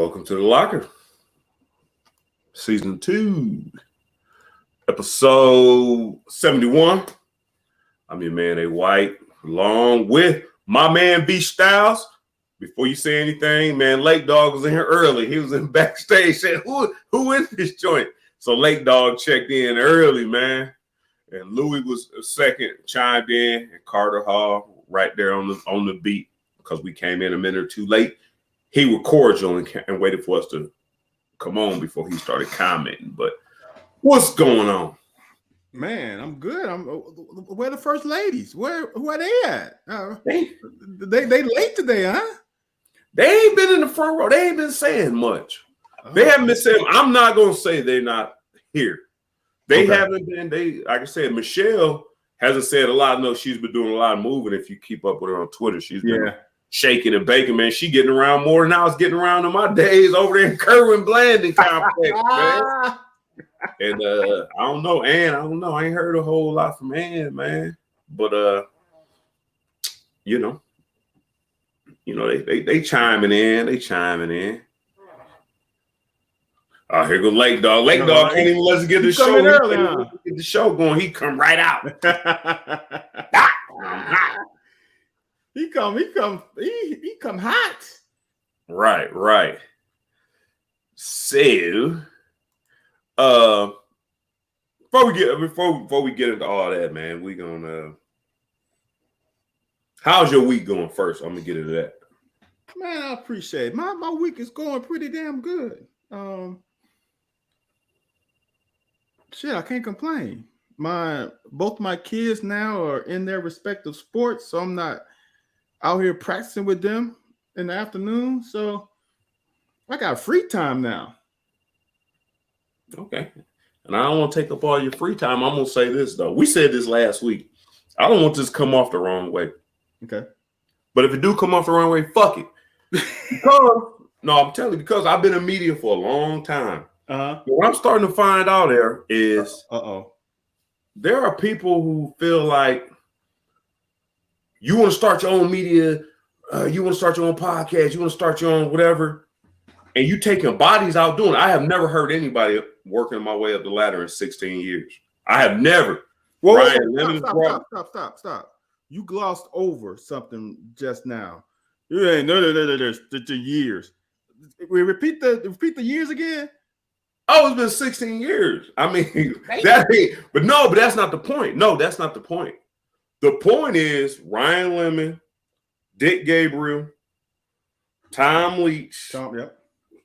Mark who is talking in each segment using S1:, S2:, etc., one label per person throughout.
S1: Welcome to the Locker, Season 2, Episode 71. I'm your man, A. White, along with my man, B. Styles. Before you say anything, man, Lake Dog was in here early. He was in backstage saying, who in this joint? So Lake Dog checked in early, man. And Louis was second, chimed in, and Carter Hall right there on the beat because we came in a minute or two late. He was cordial and waited for us to come on before he started commenting. But what's going on?
S2: Man, I'm good. Where the first ladies? Who are they at? They late today, huh?
S1: They ain't been in the front row. They ain't been saying much. They haven't been saying. I'm not gonna say they're not here. They haven't been. Like I said, Michelle hasn't said a lot. No, she's been doing a lot of moving. If you keep up with her on Twitter, she's been shaking and baking, man. She getting around more than I was getting around in my days over there in Kerwin Blanding complex, man. And I don't know, Ann. I don't know. I ain't heard a whole lot from Ann, man. But you know, they chiming in. They chiming in. Oh, here go Lake Dog. Lake Dog can't even let us get the show. Get the show going. He come right out.
S2: He come hot.
S1: Right. So, before we get into all that, man, we gonna. How's your week going first? I'm gonna get into that.
S2: Man, I appreciate it. My week is going pretty damn good. Shit, I can't complain. Both my kids now are in their respective sports, so I'm not out here practicing with them in the afternoon. So I got free time now.
S1: Okay. And I don't want to take up all your free time. I'm gonna say this though. We said this last week. I don't want this to come off the wrong way.
S2: Okay.
S1: But if it do come off the wrong way, fuck it. I'm telling you, because I've been in media for a long time. What I'm starting to find out there is there are people who feel like you want to start your own media, you want to start your own podcast, you want to start your own whatever, and you taking bodies out doing it. I have never heard anybody working my way up the ladder in 16 years. I have never.
S2: Stop. You glossed over something just now. You ain't there's years. We repeat the years again.
S1: Oh, it's been 16 years. I mean, but that's not the point. No, that's not the point. The point is Ryan Lemon, Dick Gabriel, Tom Leach,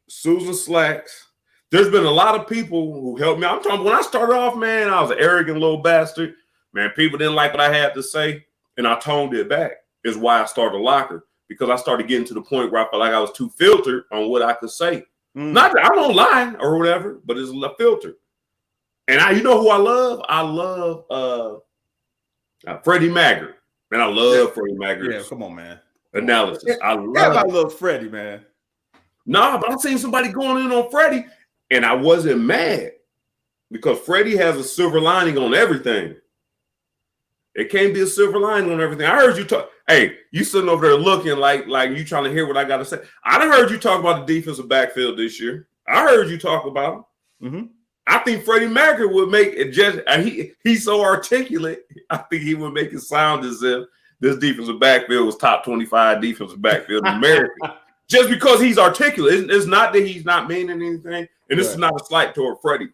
S1: Susan Slacks. There's been a lot of people who helped me. I'm talking when I started off, man, I was an arrogant little bastard. Man, people didn't like what I had to say, and I toned it back. Is why I started Locker, because I started getting to the point where I felt like I was too filtered on what I could say. Not that I don't lie or whatever, but it's a filter. And you know who I love? I love Freddie Maggard. Man, I love Freddie Maggard.
S2: Yeah, come on, man.
S1: Analysis. I
S2: love Freddie, man.
S1: Nah, but I seen somebody going in on Freddie, and I wasn't mad because Freddie has a silver lining on everything. It can't be a silver lining on everything. I heard you talk. Hey, you sitting over there looking like you trying to hear what I got to say. I done heard you talk about the defensive backfield this year. I heard you talk about them. Mm-hmm. I think Freddie Maggard would make it just. He's so articulate. I think he would make it sound as if this defensive backfield was top 25 defensive backfield in America. Just because he's articulate. It's not that he's not meaning anything, and this is not a slight toward Freddie.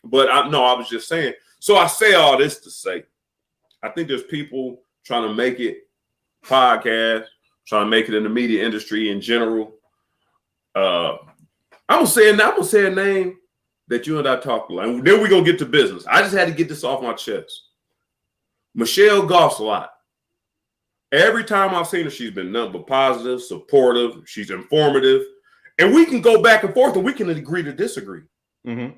S1: But I was just saying. So I say all this to say, I think there's people trying to make it podcast, trying to make it in the media industry in general. I'm gonna say a name that you and I talked about, and then we're gonna get to business. I just had to get this off my chest. Michelle Gosselot. Every time I've seen her, she's been nothing but positive, supportive. She's informative, and we can go back and forth, and we can agree to disagree. Mm-hmm.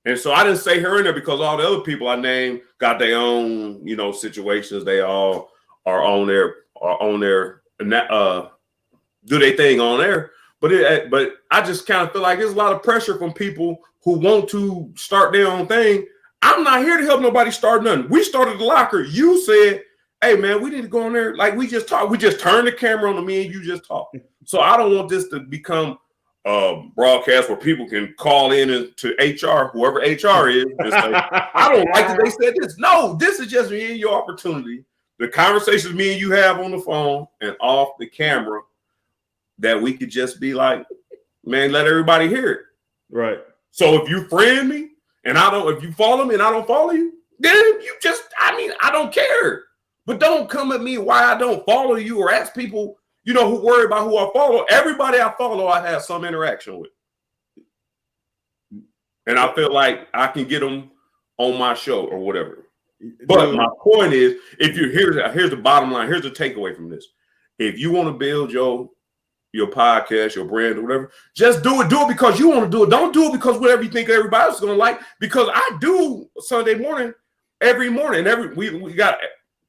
S1: And so I didn't say her in there because all the other people I named got their own, situations. They all are on there, do their thing on there. But I just kind of feel like there's a lot of pressure from people who want to start their own thing. I'm not here to help nobody start nothing. We started the Locker. You said, hey man, we need to go on there. Like we just talk. We just turn the camera on to me and you just talk. So I don't want this to become broadcast where people can call in to HR, whoever HR is, and say, I don't like that they said this. No, this is just me and your opportunity. The conversations me and you have on the phone and off the camera that we could just be like, man, let everybody hear it.
S2: Right.
S1: So if you friend me and if you follow me and I don't follow you, then you just, I don't care. But don't come at me why I don't follow you or ask people, who worry about who I follow. Everybody I follow, I have some interaction with. And I feel like I can get them on my show or whatever. But my point is, here's the bottom line. Here's the takeaway from this. If you want to build your podcast, your brand or whatever, just do it. Do it because you want to do it. Don't do it because whatever you think everybody else is going to like. Because I do Sunday morning, every morning. We got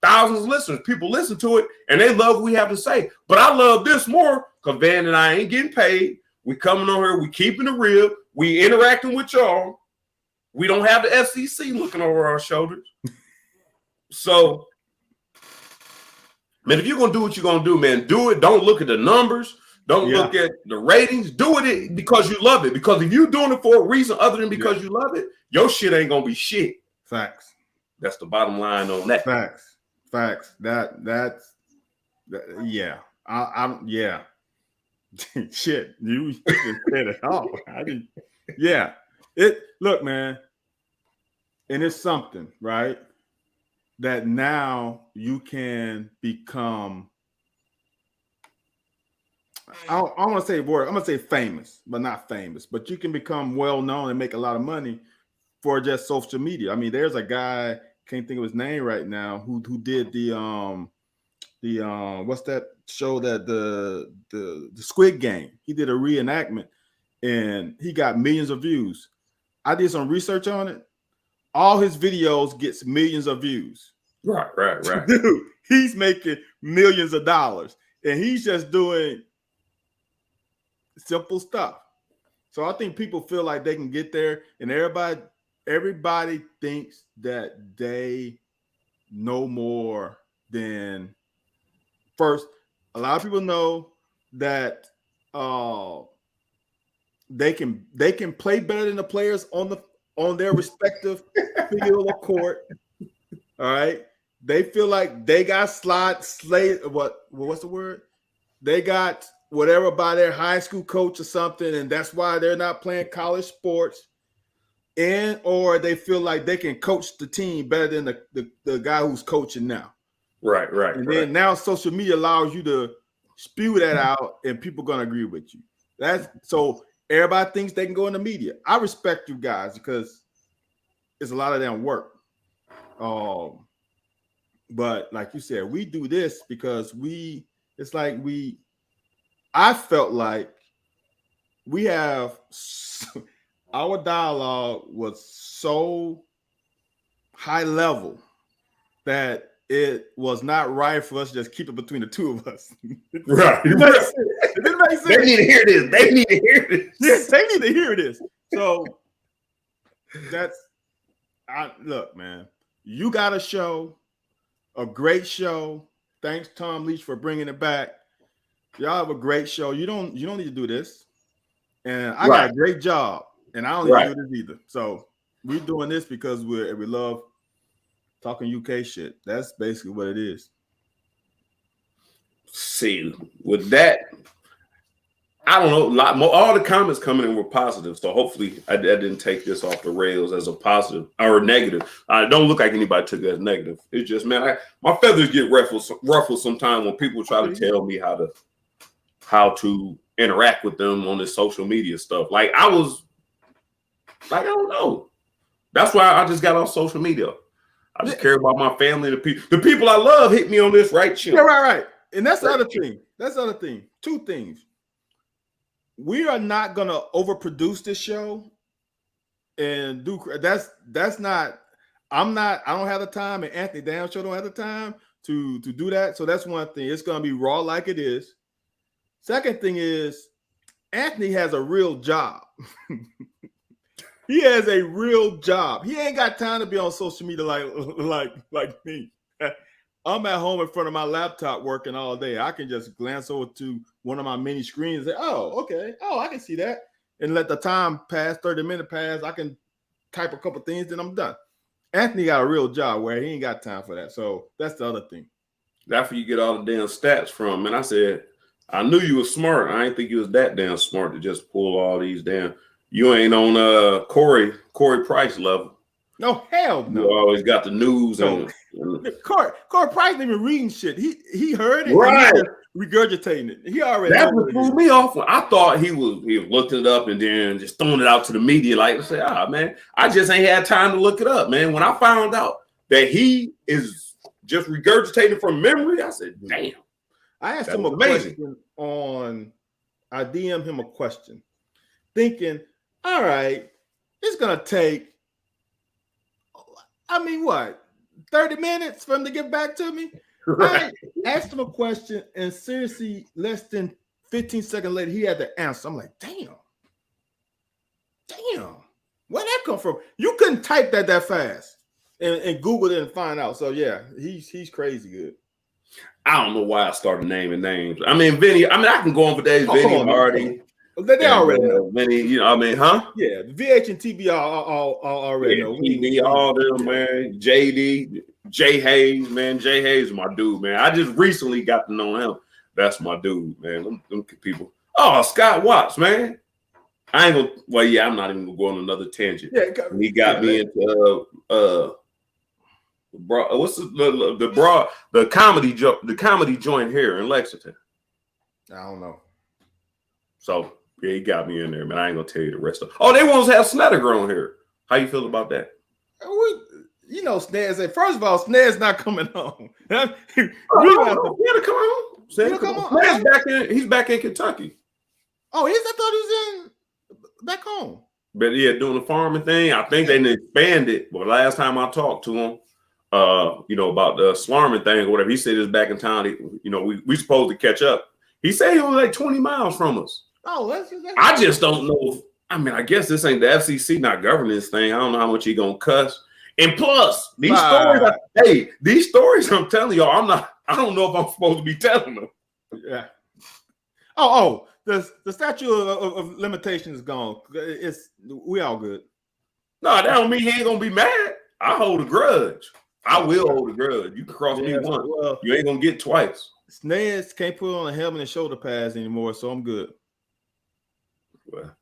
S1: thousands of listeners. People listen to it and they love what we have to say. But I love this more because Van and I ain't getting paid. We coming on here. We keeping it real. We interacting with y'all. We don't have the FCC looking over our shoulders. So, man, if you're going to do what you're going to do, man, do it. Don't look at the numbers. Don't look at the ratings. Do it because you love it. Because if you're doing it for a reason other than because you love it, your shit ain't going to be shit.
S2: Facts.
S1: That's the bottom line on that.
S2: Facts. That's yeah. Yeah. Shit, you just said it all. Yeah. Look, man, and it's something, right? That now you can become, I want to say word, I'm going to say famous, but not famous, but you can become well known and make a lot of money for just social media. I mean, there's a guy, can't think of his name right now, who did the what's that show that the Squid Game? He did a reenactment and he got millions of views. I did some research on it. All his videos gets millions of views.
S1: Right.
S2: Dude, he's making millions of dollars and he's just doing simple stuff. So I think people feel like they can get there and everybody thinks that they know more than first. A lot of people know that they can play better than the players on their respective field or court. All right. They feel like they got what's the word? They got whatever by their high school coach or something, and that's why they're not playing college sports. Or they feel like they can coach the team better than the guy who's coaching now. Right. And then now social media allows you to spew that out and people are going to agree with you. So everybody thinks they can go in the media. I respect you guys because it's a lot of damn work. But like you said, we do this because I felt like we have our dialogue was so high level that it was not right for us to just keep it between the two of us.
S1: Right.
S2: It didn't make sense.
S1: They need to hear this.
S2: Yes, they need to hear this. So look, man, you got a show, a great show. Thanks, Tom Leach, for bringing it back. Y'all have a great show. You don't need to do this. And I got a great job, and I don't need to do this either. So we're doing this because we love talking UK shit. That's basically what it is.
S1: See, with that, I don't know. A lot more. All the comments coming in were positive, so hopefully I didn't take this off the rails as a positive or negative. I don't look like anybody took it as negative. It's just, man, my feathers get ruffled sometimes when people try to tell me how to interact with them on this social media stuff. Like I don't know. That's why I just got off social media. I just care about my family and the people. The people I love hit me on this right channel.
S2: Yeah, right. And that's the other thing. That's the other thing. Two things. We are not gonna overproduce this show and do that's not. I don't have the time, and Anthony Damn Show don't have the time to do that. So that's one thing. It's gonna be raw like it is. Second thing is Anthony has a real job. He has a real job. He ain't got time to be on social media like me. I'm at home in front of my laptop working all day. I can just glance over to one of my mini screens and say, oh, okay. Oh, I can see that. And let the time pass, 30 minutes pass. I can type a couple things, then I'm done. Anthony got a real job where he ain't got time for that. So that's the other thing.
S1: That's where you get all the damn stats from. And I said, I knew you was smart. I didn't think you was that damn smart to just pull all these damn. You ain't on Corey Price level.
S2: No, hell no.
S1: You always got the news and
S2: Corey Price ain't even reading shit. He heard it,
S1: right?
S2: And regurgitating it. He already.
S1: That's what threw me off. I thought he was looking it up and then just throwing it out to the media. Like I said, man, I just ain't had time to look it up, man. When I found out that he is just regurgitating from memory, I said, damn.
S2: I asked him a question I DM'd him a question, thinking, all right, it's gonna take. I mean, what, 30 minutes for him to get back to me? Right. I asked him a question, and seriously, less than 15 seconds later, he had the answer. I'm like, damn. Where'd that come from? You couldn't type that fast and Google it and find out. So, yeah, he's crazy good.
S1: I don't know why I started naming names. I mean, Vinny, I can go on for days. Vinny already.
S2: They already know.
S1: Vinny, huh?
S2: Yeah, VH and TB all already know.
S1: TB, all them, man. JD, Jay Hayes, man. Jay Hayes is my dude, man. I just recently got to know him. That's my dude, man. Them people. Oh, Scott Watts, man. I ain't gonna. Well, yeah, I'm not even gonna go on another tangent. Yeah, he got me into what's the comedy joint here in Lexington.
S2: I don't know.
S1: So yeah, he got me in there, man. I ain't gonna tell you the rest of it. Oh, they want to have Snedeker on here. How you feel about that?
S2: You know, Sned's said, first of all, Sned's not coming home.
S1: He had to come on. He's back in Kentucky.
S2: Oh, I thought he was back home.
S1: But yeah, doing the farming thing. I think they expanded. But last time I talked to him, about the Slarman thing or whatever, he said he was back in town. We supposed to catch up. He said he was like 20 miles from us. Oh, that's I just don't know. I guess this ain't the FCC not governing this thing. I don't know how much he gonna cuss. And plus, these stories I'm telling y'all, I don't know if I'm supposed to be telling them.
S2: Yeah. The statute of limitation is gone. We all good.
S1: No, that don't mean he ain't gonna be mad. I hold a grudge. I will hold a grudge. You can cross me once. Well, you ain't gonna get twice.
S2: Snares can't put on a helmet and shoulder pads anymore, so I'm good.
S1: Well,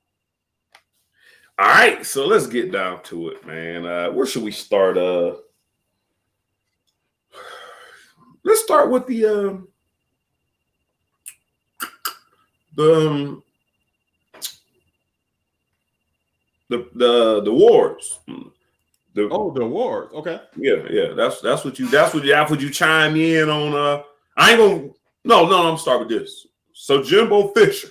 S1: all right, so let's get down to it, man. Where should we start? Let's start with the awards.
S2: The awards. Okay.
S1: Yeah. That's what you chime in on. I ain't gonna. No. I'm gonna start with this. So Jimbo Fisher,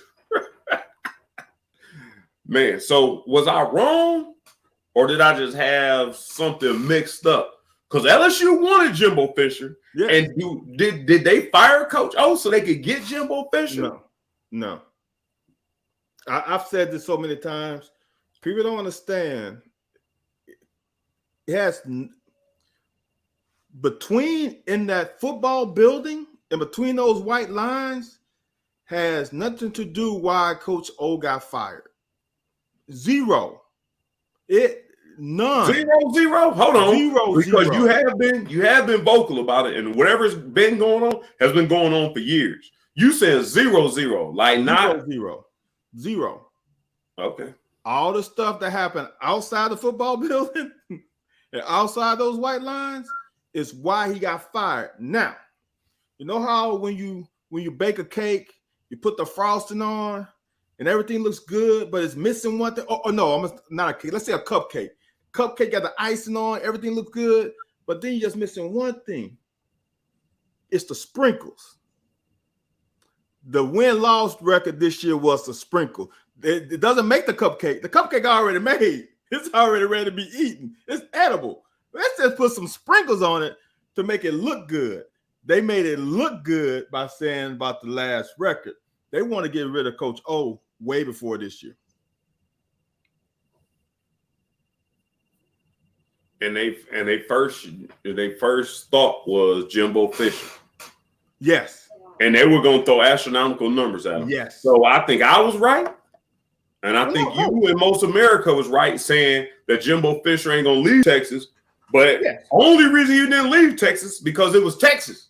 S1: man. So was I wrong, or did I just have something mixed up? Because LSU wanted Jimbo Fisher, and did they fire Coach O so they could get Jimbo Fisher?
S2: No. I've said this so many times. People don't understand. It has in that football building and between those white lines has nothing to do why Coach O got fired. Zero. None.
S1: Zero. Hold on. Because you have been vocal about it, and whatever's been going on has been going on for years. You said 0-0, like not
S2: zero.
S1: Okay.
S2: All the stuff that happened outside the football building and outside those white lines is why he got fired. Now, you know how when you bake a cake, you put the frosting on and everything looks good, but it's missing one thing. Oh no, not a cake. Let's say a cupcake. Cupcake got the icing on, everything looks good, but then you're just missing one thing. It's the sprinkles. The win-loss record this year was the sprinkle. It doesn't make the cupcake. The cupcake already made. It's already ready to be eaten. It's edible. Let's just put some sprinkles on it to make it look good. They made it look good by saying about the last record. They want to get rid of Coach O way before this year.
S1: and they first thought was Jimbo Fisher.
S2: Yes.
S1: And they were going to throw astronomical numbers at him.
S2: Yes.
S1: So I think I was right. And I think you and most America was right saying that Jimbo Fisher ain't going to leave Texas. But only reason he didn't leave Texas because it was Texas.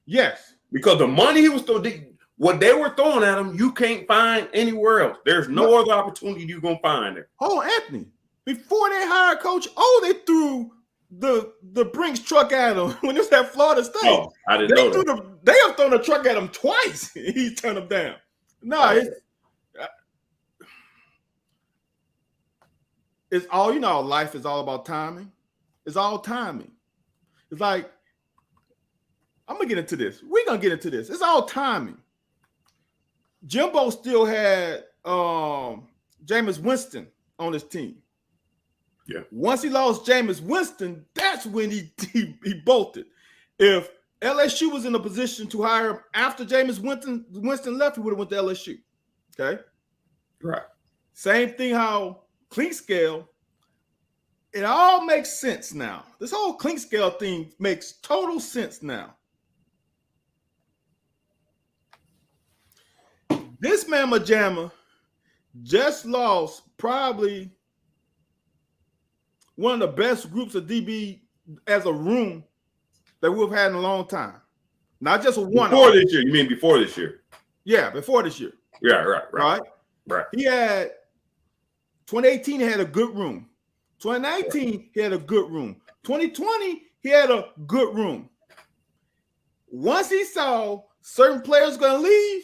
S2: Yes.
S1: Because the money he was throwing, what they were throwing at him, you can't find anywhere else. There's no other opportunity you're going to find there.
S2: Oh, Anthony, before they hired Coach O, they threw the Brinks truck at him when it was at Florida State.
S1: Oh, I didn't know that.
S2: They have thrown a truck at him twice. He turned them down. No, it's all, you know, life is all about timing. It's all timing. It's like, I'm going to get into this. We're going to get into this. It's all timing. Jimbo still had Jameis Winston on his team.
S1: Yeah.
S2: Once he lost Jameis Winston, that's when he bolted. If LSU was in a position to hire him after Jameis Winston left, he would have went to LSU. Okay?
S1: Right.
S2: Same thing how Clink Scale, it all makes sense now. This whole Clink Scale thing makes total sense now. This Mama Jamma just lost probably one of the best groups of DB as a room that we've had in a long time. Not just a one.
S1: Before this year. You mean before this year?
S2: Yeah, before this year.
S1: Yeah, right.
S2: He had 2018, he had a good room. 2019, he had a good room. 2020, he had a good room. Once he saw certain players going to leave,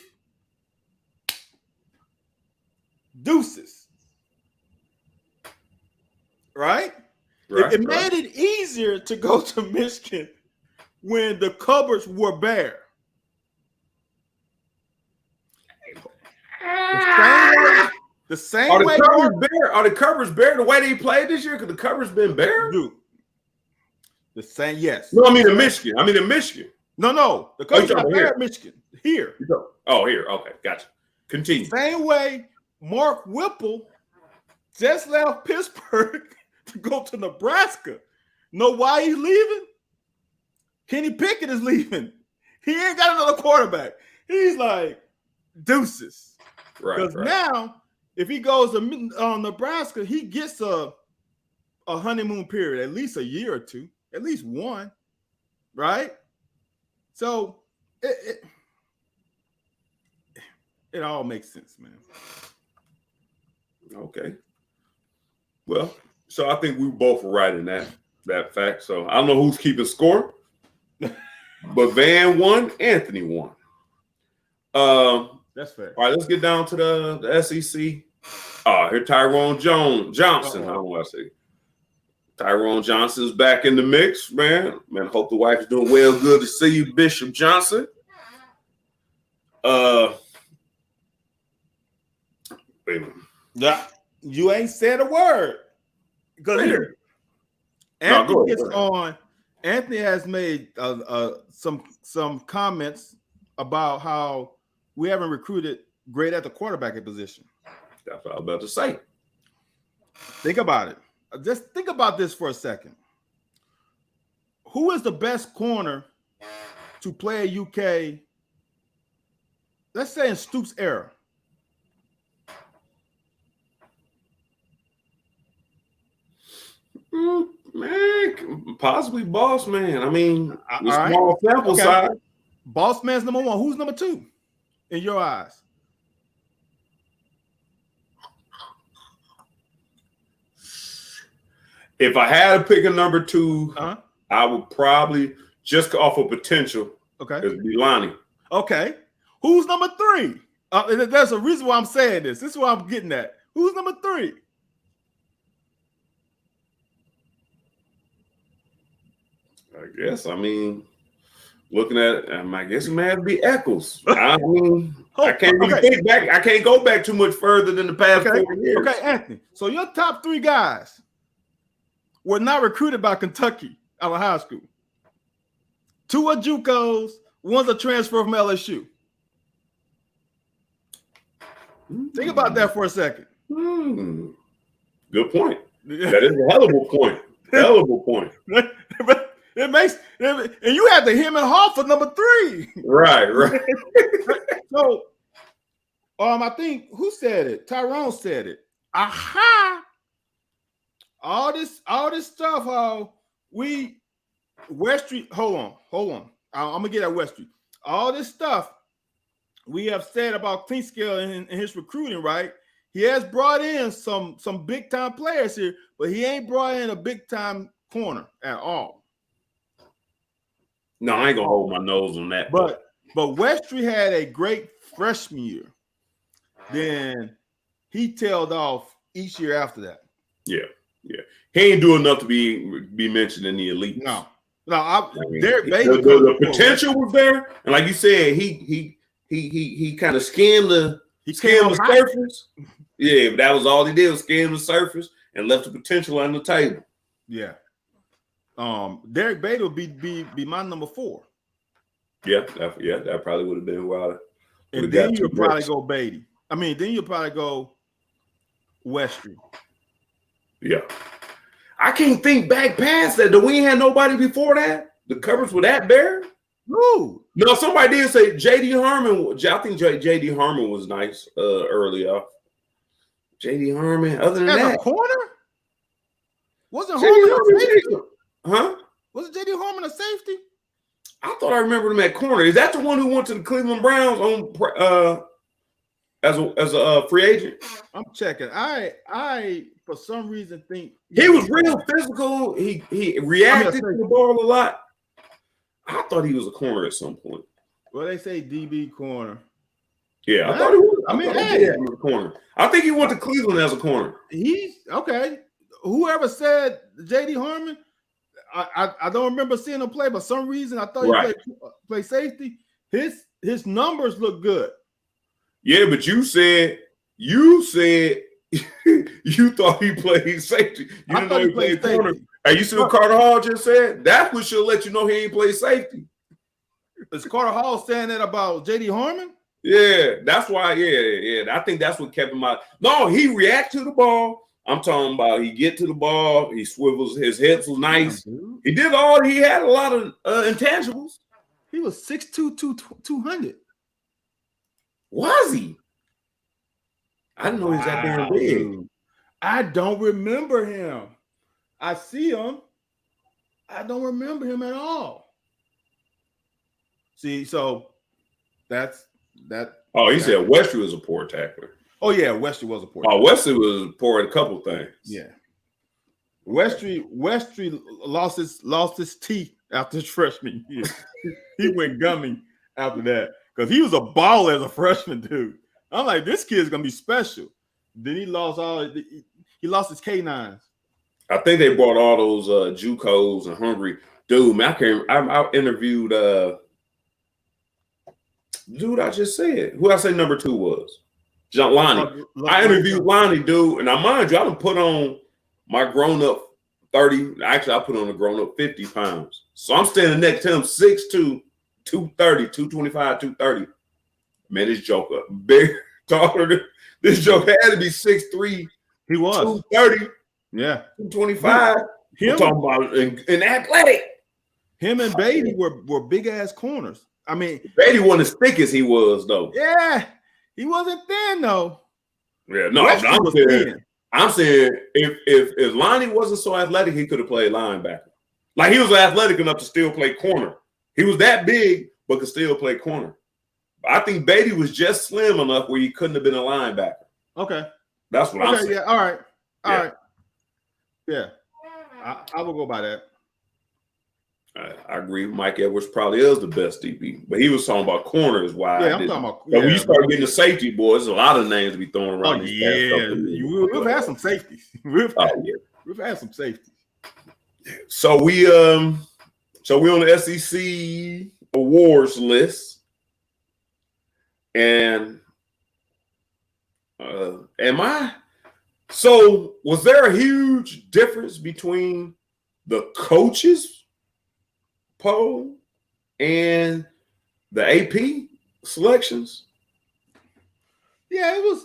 S2: deuces. Right? It made it easier to go to Michigan when the cupboards were bare. The same way.
S1: Are the cupboards bare the way they played this year? Because the cupboards been bare?
S2: Dude. The same, yes.
S1: No, I mean in Michigan.
S2: No. The cupboards are bare at Michigan. Here.
S1: Oh, here. Okay, gotcha. Continue.
S2: Same way Mark Whipple just left Pittsburgh to go to Nebraska. Know why he's leaving? Kenny Pickett is leaving. He ain't got another quarterback. He's like, deuces. Because now, if he goes to Nebraska, he gets a honeymoon period, at least a year or two, at least one, right? So it all makes sense, man.
S1: Okay. Well, so I think we both were right in that fact. So I don't know who's keeping score, but Van won, Anthony won.
S2: That's fair.
S1: All right, let's get down to the SEC. Here Tyrone Johnson. How do I say? Tyrone Johnson's back in the mix, man. Hope the wife is doing well. Good to see you, Bishop Johnson. Wait a minute.
S2: Yeah, you ain't said a word. Because here, Anthony gets on. Anthony has made some comments about how we haven't recruited great at the quarterback position.
S1: That's what I was about to say.
S2: Think about it. Just think about this for a second. Who is the best corner to play a UK, let's say in Stoops' era?
S1: Man, possibly Boss Man. I mean, small sample size.
S2: Boss Man's number one. Who's number two in your eyes?
S1: If I had to pick a number two, I would probably just off of potential.
S2: Okay,
S1: it'd be Lonnie.
S2: Okay, who's number three? There's a reason why I'm saying this. This is what I'm getting at. Who's number three?
S1: I guess. I mean, looking at it, I guess it may have to be Eccles. I mean, I can't really think back. I can't go back too much further than the past 4 years.
S2: Okay, Anthony. So your top three guys were not recruited by Kentucky out of high school. Two are JUCOs, one's a transfer from LSU. Think about that for a second.
S1: Good point. That is a hell of a point. Valuable point.
S2: It makes and you have to him and Hall for number 3.
S1: Right.
S2: So, I think who said it? Tyrone said it. Aha! All this stuff. How West Street. Hold on. I'm gonna get at West Street. All this stuff we have said about Clinkscale and his recruiting, right? He has brought in some big time players here, but he ain't brought in a big time corner at all.
S1: No, I ain't gonna hold my nose on that.
S2: But West Street had a great freshman year. Then he tailed off each year after that.
S1: Yeah. He ain't doing enough to be mentioned in the elite.
S2: No.
S1: The potential was there, and like you said, he kind of skimmed the surface. Yeah, but that was all he did was skim the surface and left the potential on the table.
S2: Yeah. Derek Beatty would be my number 4.
S1: Yeah, that probably would have been wild.
S2: And then you'll probably go Beatty. Then you'll probably go West Street.
S1: Yeah. I can't think back past that. We ain't had nobody before that. The covers were that bare.
S2: Who?
S1: No, somebody did say J.D. Harmon. I think J.D. Harmon was nice early off. J.D. Harmon. Other than that,
S2: a corner? Wasn't Harmon a safety?
S1: Huh?
S2: Wasn't J.D. Harmon a safety?
S1: I thought I remembered him at corner. Is that the one who went to the Cleveland Browns on as a free agent?
S2: I'm checking. I for some reason think
S1: he was real physical. He reacted to the ball a lot. I thought he was a corner at some point.
S2: Well, they say DB corner.
S1: Yeah, I thought he was. He was a corner. I think he went to Cleveland as a corner.
S2: He's okay. Whoever said J.D. Harmon, I don't remember seeing him play, but some reason I thought he played safety. His numbers look good.
S1: Yeah, but you said you thought he played safety. You didn't know he played corner. And you see what Carter Hall just said? That's what should let you know he ain't played safety.
S2: Is Carter Hall saying that about J.D. Harmon?
S1: Yeah, that's why. Yeah. I think that's what kept him out. No, he react to the ball. I'm talking about he get to the ball. He swivels. His hips was nice. He did all. He had a lot of intangibles.
S2: He was 6'2", 200.
S1: Was he? I didn't know he was that damn big.
S2: I don't remember him. I see him. I don't remember him at all. See, so that's that.
S1: Oh, he said Westry was a poor tackler.
S2: Oh yeah, Westry was a poor.
S1: Oh, Westry was poor at a couple things.
S2: Yeah, Westry lost his teeth after his freshman year. He went gummy after that because he was a baller as a freshman, dude. I'm like, this kid's gonna be special. Then he lost his K9s.
S1: I think they brought all those JUCOs and hungry. Dude, man, I interviewed dude I just said. Who I say number 2 was? Lonnie. I interviewed Lonnie, dude, and mind you, I done put on my grown-up 30. Actually, I put on a grown-up 50 pounds. So I'm standing next to him, 6'2", 230, 225, 230. Man, this joker big, taller than this joker had to be 6'3".
S2: He was
S1: 230.
S2: Yeah,
S1: 225. Him talking about in athletic.
S2: Him and Beatty were big ass corners.
S1: Beatty wasn't as thick as he was though.
S2: Yeah, he wasn't thin though.
S1: Yeah, no, I'm saying if Lonnie wasn't so athletic, he could have played linebacker. Like he was athletic enough to still play corner. He was that big, but could still play corner. I think Beatty was just slim enough where he couldn't have been a linebacker.
S2: Okay,
S1: that's what I'm saying.
S2: Yeah, all right. Yeah, I will go by that.
S1: I agree. Mike Edwards probably is the best DB, but he was talking about corners. Why?
S2: Yeah, I'm talking about.
S1: When you start getting the safety, boys, there's a lot of names to be thrown around.
S2: Oh yeah, we've had some safeties. We've had some safeties.
S1: So we on the SEC awards list, and So was there a huge difference between the coaches poll and the AP selections?
S2: Yeah, it was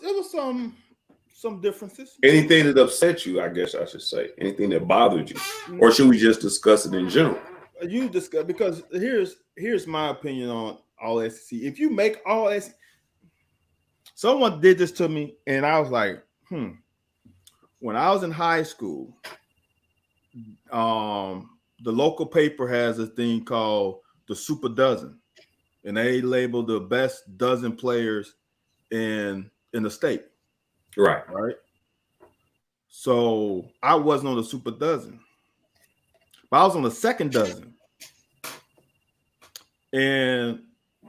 S2: some differences.
S1: Anything that upset you, I guess I should say. Anything that bothered you, or should we just discuss it in general?
S2: You discuss, because here's my opinion on all SEC. If you make all SEC, someone did this to me, and I was like, When I was in high school, the local paper has a thing called the Super Dozen, and they label the best dozen players in the state.
S1: Right.
S2: So I wasn't on the Super Dozen, but I was on the second dozen. And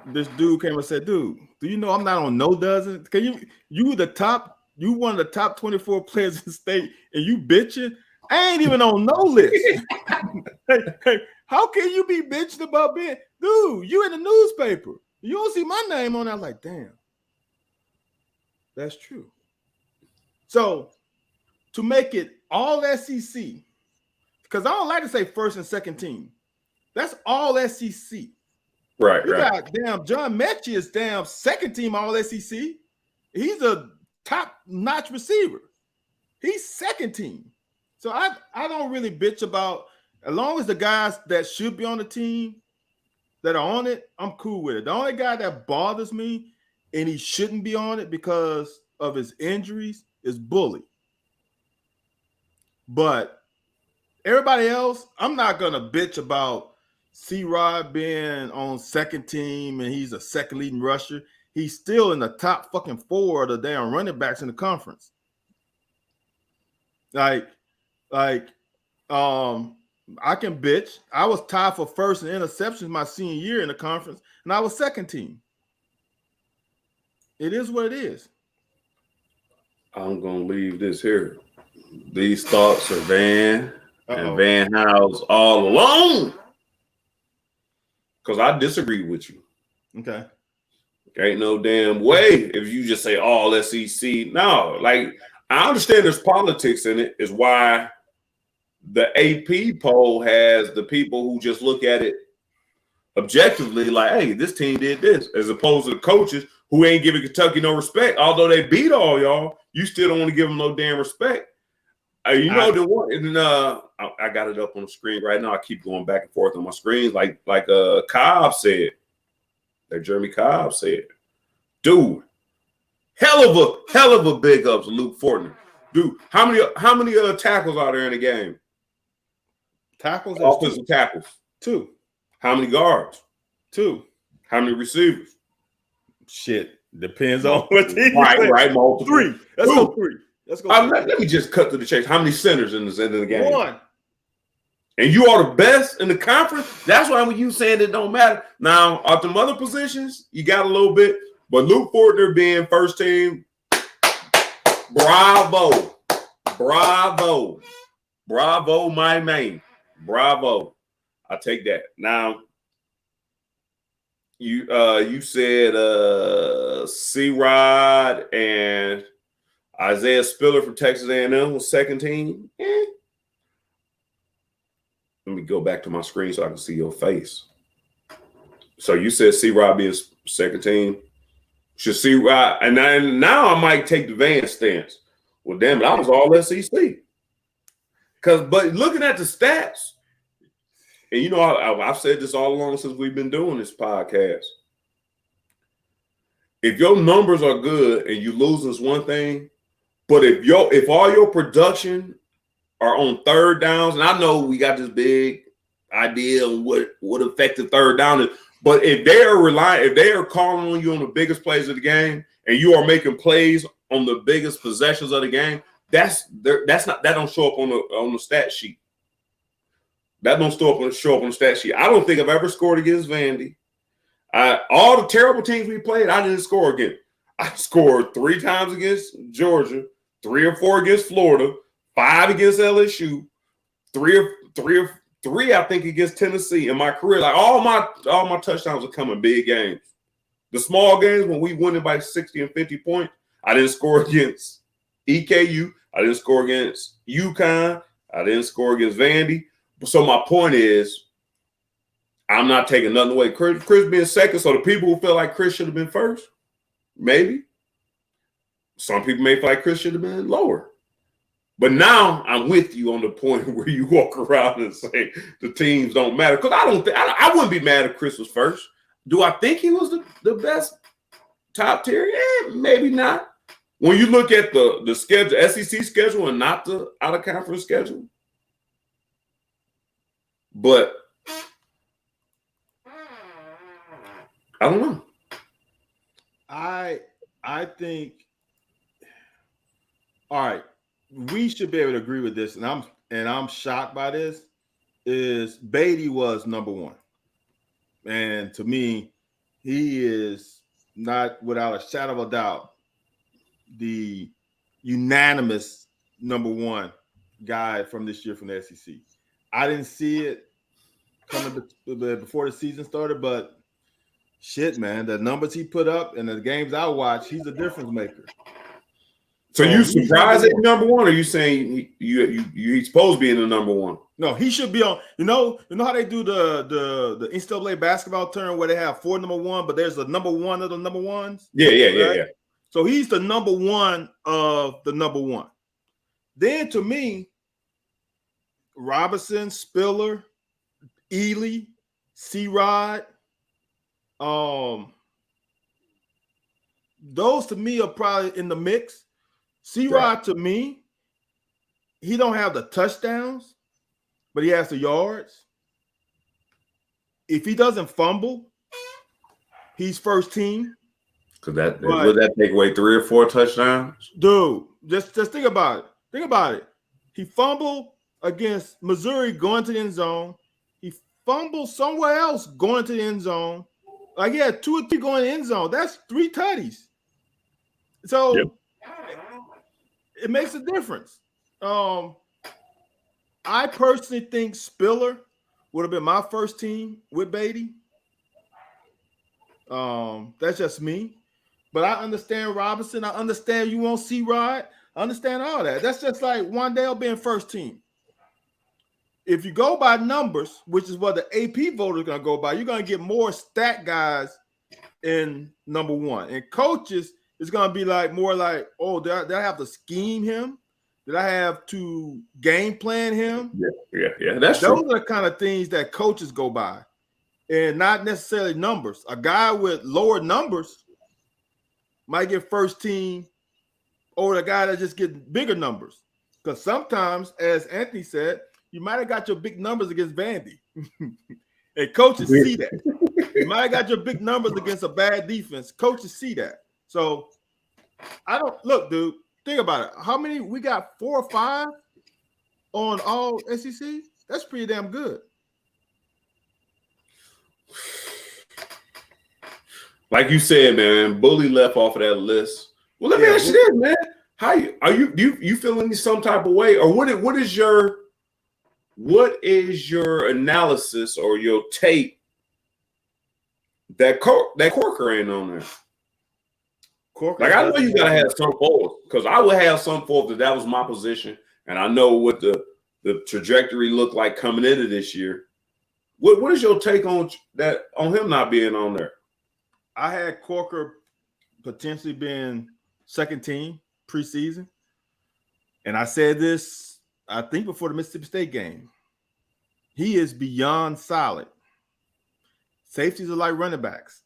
S2: this dude came and said, "Dude, do you know I'm not on no dozen? Can you one of the top 24 players in the state, and you bitching? I ain't even on no list." hey, how can you be bitching about being, dude? You in the newspaper. You don't see my name on there. I'm like, damn, that's true. So to make it all SEC, because I don't like to say first and second team. That's all SEC.
S1: Right.
S2: You got damn John Mechie is damn second team all SEC. He's a top-notch receiver. He's second team. So I don't really bitch about, as long as the guys that should be on the team that are on it, I'm cool with it. The only guy that bothers me and he shouldn't be on it because of his injuries is Bully. But everybody else, I'm not gonna bitch about C-Rod being on second team and he's a second leading rusher. He's still in the top fucking 4 of the damn running backs in the conference. I can bitch. I was tied for first in interceptions my senior year in the conference, and I was second team. It is what it is.
S1: I'm gonna leave this here. These thoughts are Van and Van House all alone. Because I disagree with you.
S2: Okay.
S1: Ain't no damn way if you just say all SEC. No, like I understand there's politics in it, is why the AP poll has the people who just look at it objectively, like, hey, this team did this, as opposed to the coaches who ain't giving Kentucky no respect. Although they beat all y'all, you still don't want to give them no damn respect. You know the one, and I got it up on the screen right now. I keep going back and forth on my screens, like Cobb said, like Jeremy Cobb said, dude, hell of a big ups to Luke Fortner. Dude, how many tackles are there in the game?
S2: Tackles,
S1: offensive tackles.
S2: 2.
S1: How many guards?
S2: 2.
S1: How many receivers?
S2: Shit, depends on what team.
S1: Right, multiple.
S2: 3. Let's go 3. Let's go.
S1: Let me just cut to the chase. How many centers in the game?
S2: 1.
S1: And you are the best in the conference. That's why when you saying it don't matter. Now, at the other positions, you got a little bit, but Luke Fortner being first team, bravo, my man, bravo. I take that. Now, you said C-Rod and Isaiah Spiller from Texas A&M was second team. Let me go back to my screen so I can see your face. So you said C-Rod being second team. Should C-Rod, and now I might take the Van stance. Well, damn it, I was all SEC. But looking at the stats, and you know, I've said this all along since we've been doing this podcast. If your numbers are good and you lose this one thing, but if all your production are on third downs, and I know we got this big idea of what effective third down is, but if they are calling on you on the biggest plays of the game, and you are making plays on the biggest possessions of the game, that don't show up on the stat sheet. That don't show up on the stat sheet. I don't think I've ever scored against Vandy. All the terrible teams we played, I didn't score against. I scored 3 times against Georgia, 3 or 4 against Florida, 5 against LSU, 3 I think against Tennessee in my career. Like all my touchdowns are coming big games. The small games when we win it by 60 and 50 points, I didn't score against EKU. I didn't score against UConn. I didn't score against Vandy. So my point is, I'm not taking nothing away. Chris being second, so the people who feel like Chris should have been first, maybe. some people may feel like Chris should have been lower. But now I'm with you on the point where you walk around and say the teams don't matter. Because I wouldn't be mad if Chris was first. Do I think he was the best top tier? Yeah, maybe not. When you look at the schedule, SEC schedule, and not the out of conference schedule. But I don't know.
S2: I think, all right, we should be able to agree with this, and I'm shocked by this. Is Beatty was number one, and to me, he is not without a shadow of a doubt the unanimous number one guy from this year from the SEC. I didn't see it coming before the season started, but shit, man, the numbers he put up and the games I watch, he's a difference maker.
S1: So you surprised at number one, or you saying he's supposed to be in the number one?
S2: No, he should be on. You know how they do the NCAA basketball tournament where they have 4 number one, but there's a number one of the number ones.
S1: Yeah.
S2: So he's the number one of the number one. Then to me, Robinson, Spiller, Ely, C-Rod, those to me are probably in the mix. C-Rod to me, he don't have the touchdowns, but he has the yards. If he doesn't fumble, he's first team.
S1: Because would that take away 3 or 4 touchdowns?
S2: Dude, just think about it. Think about it. He fumbled against Missouri going to the end zone. He fumbled somewhere else going to the end zone. Like he had 2 or 3 going to the end zone. That's 3 tutties. So it makes a difference. I personally think Spiller would have been my first team with Beatty. That's just me. But I understand Robinson. I understand you won't see Rod. I understand all that. That's just like Wan'Dale being first team. If you go by numbers, which is what the AP voter is going to go by, you're going to get more stat guys in number one. And coaches is going to be like more like, oh, did I have to scheme him? Did I have to game plan him?
S1: Yeah. That's
S2: Those
S1: true.
S2: are the kind of things that coaches go by, and not necessarily numbers. A guy with lower numbers might get first team over the guy that just gets bigger numbers. Because sometimes, as Anthony said, you might have got your big numbers against Vandy. And coaches see that. You might have got your big numbers against a bad defense. Coaches see that. So I don't look, dude. Think about it. How many we got? 4 or 5 on all SEC? That's pretty damn good.
S1: Like you said, man, Bully left off of that list. Well, let me ask you this, man. How you feeling some type of way, or what is your analysis or your take that Corker ain't on there?
S2: Corker,
S1: like, I know you gotta have some forwards, because I would have some forwards that was my position, and I know what the trajectory looked like coming into this year. What is your take on that, on him not being on there?
S2: I had Corker potentially being second team preseason. And I said this, I think, before the Mississippi State game. He is beyond solid. Safeties are like running backs.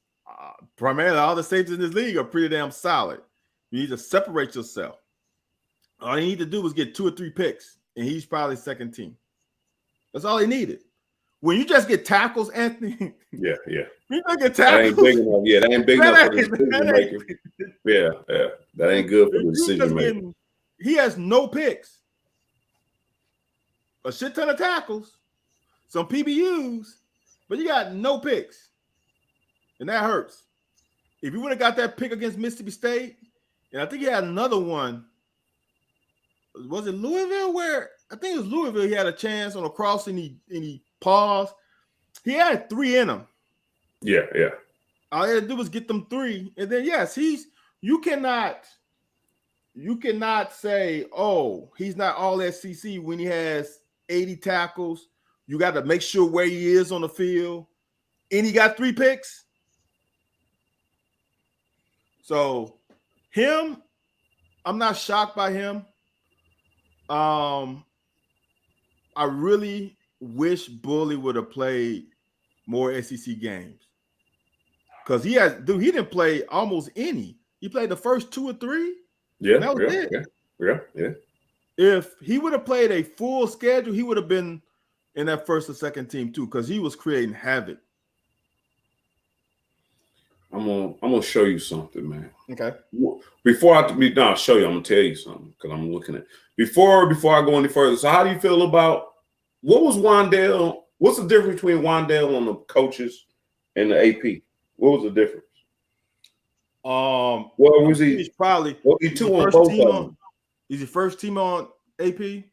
S2: Primarily, all the safeties in this league are pretty damn solid. You need to separate yourself. All you need to do is get 2 or 3 picks, and he's probably second team. That's all he needed. When you just get tackles, Anthony.
S1: Yeah.
S2: You don't get tackles.
S1: That ain't big enough. Yeah, that ain't big enough for the decision maker. Yeah. That ain't good for the decision maker.
S2: He has no picks. A shit ton of tackles, some PBUs, but you got no picks. And that hurts. If you would have got that pick against Mississippi State, and I think he had another one. Was it Louisville? Where I think it was Louisville. He had a chance on a cross and he paused. He had 3 in him.
S1: Yeah.
S2: All he had to do was get them 3, and then yes, you cannot say, oh, he's not all SEC when he has 80 tackles. You got to make sure where he is on the field, and he got 3 picks. So him I'm not shocked by him. I really wish Bully would have played more SEC games. Because he didn't play almost any. He played the first 2 or 3.
S1: Yeah,
S2: that was it.
S1: Yeah.
S2: If he would have played a full schedule, he would have been in that first or second team too, because he was creating havoc.
S1: I'm gonna show you something, man.
S2: Okay.
S1: Before I show you, I'm gonna tell you something because I'm looking at before I go any further. So, how do you feel about what was Wan'Dale? What's the difference between Wan'Dale and the coaches and the AP? What was the difference?
S2: Well,
S1: was he?
S2: He's probably
S1: he two on both of them.
S2: He's the first team on AP.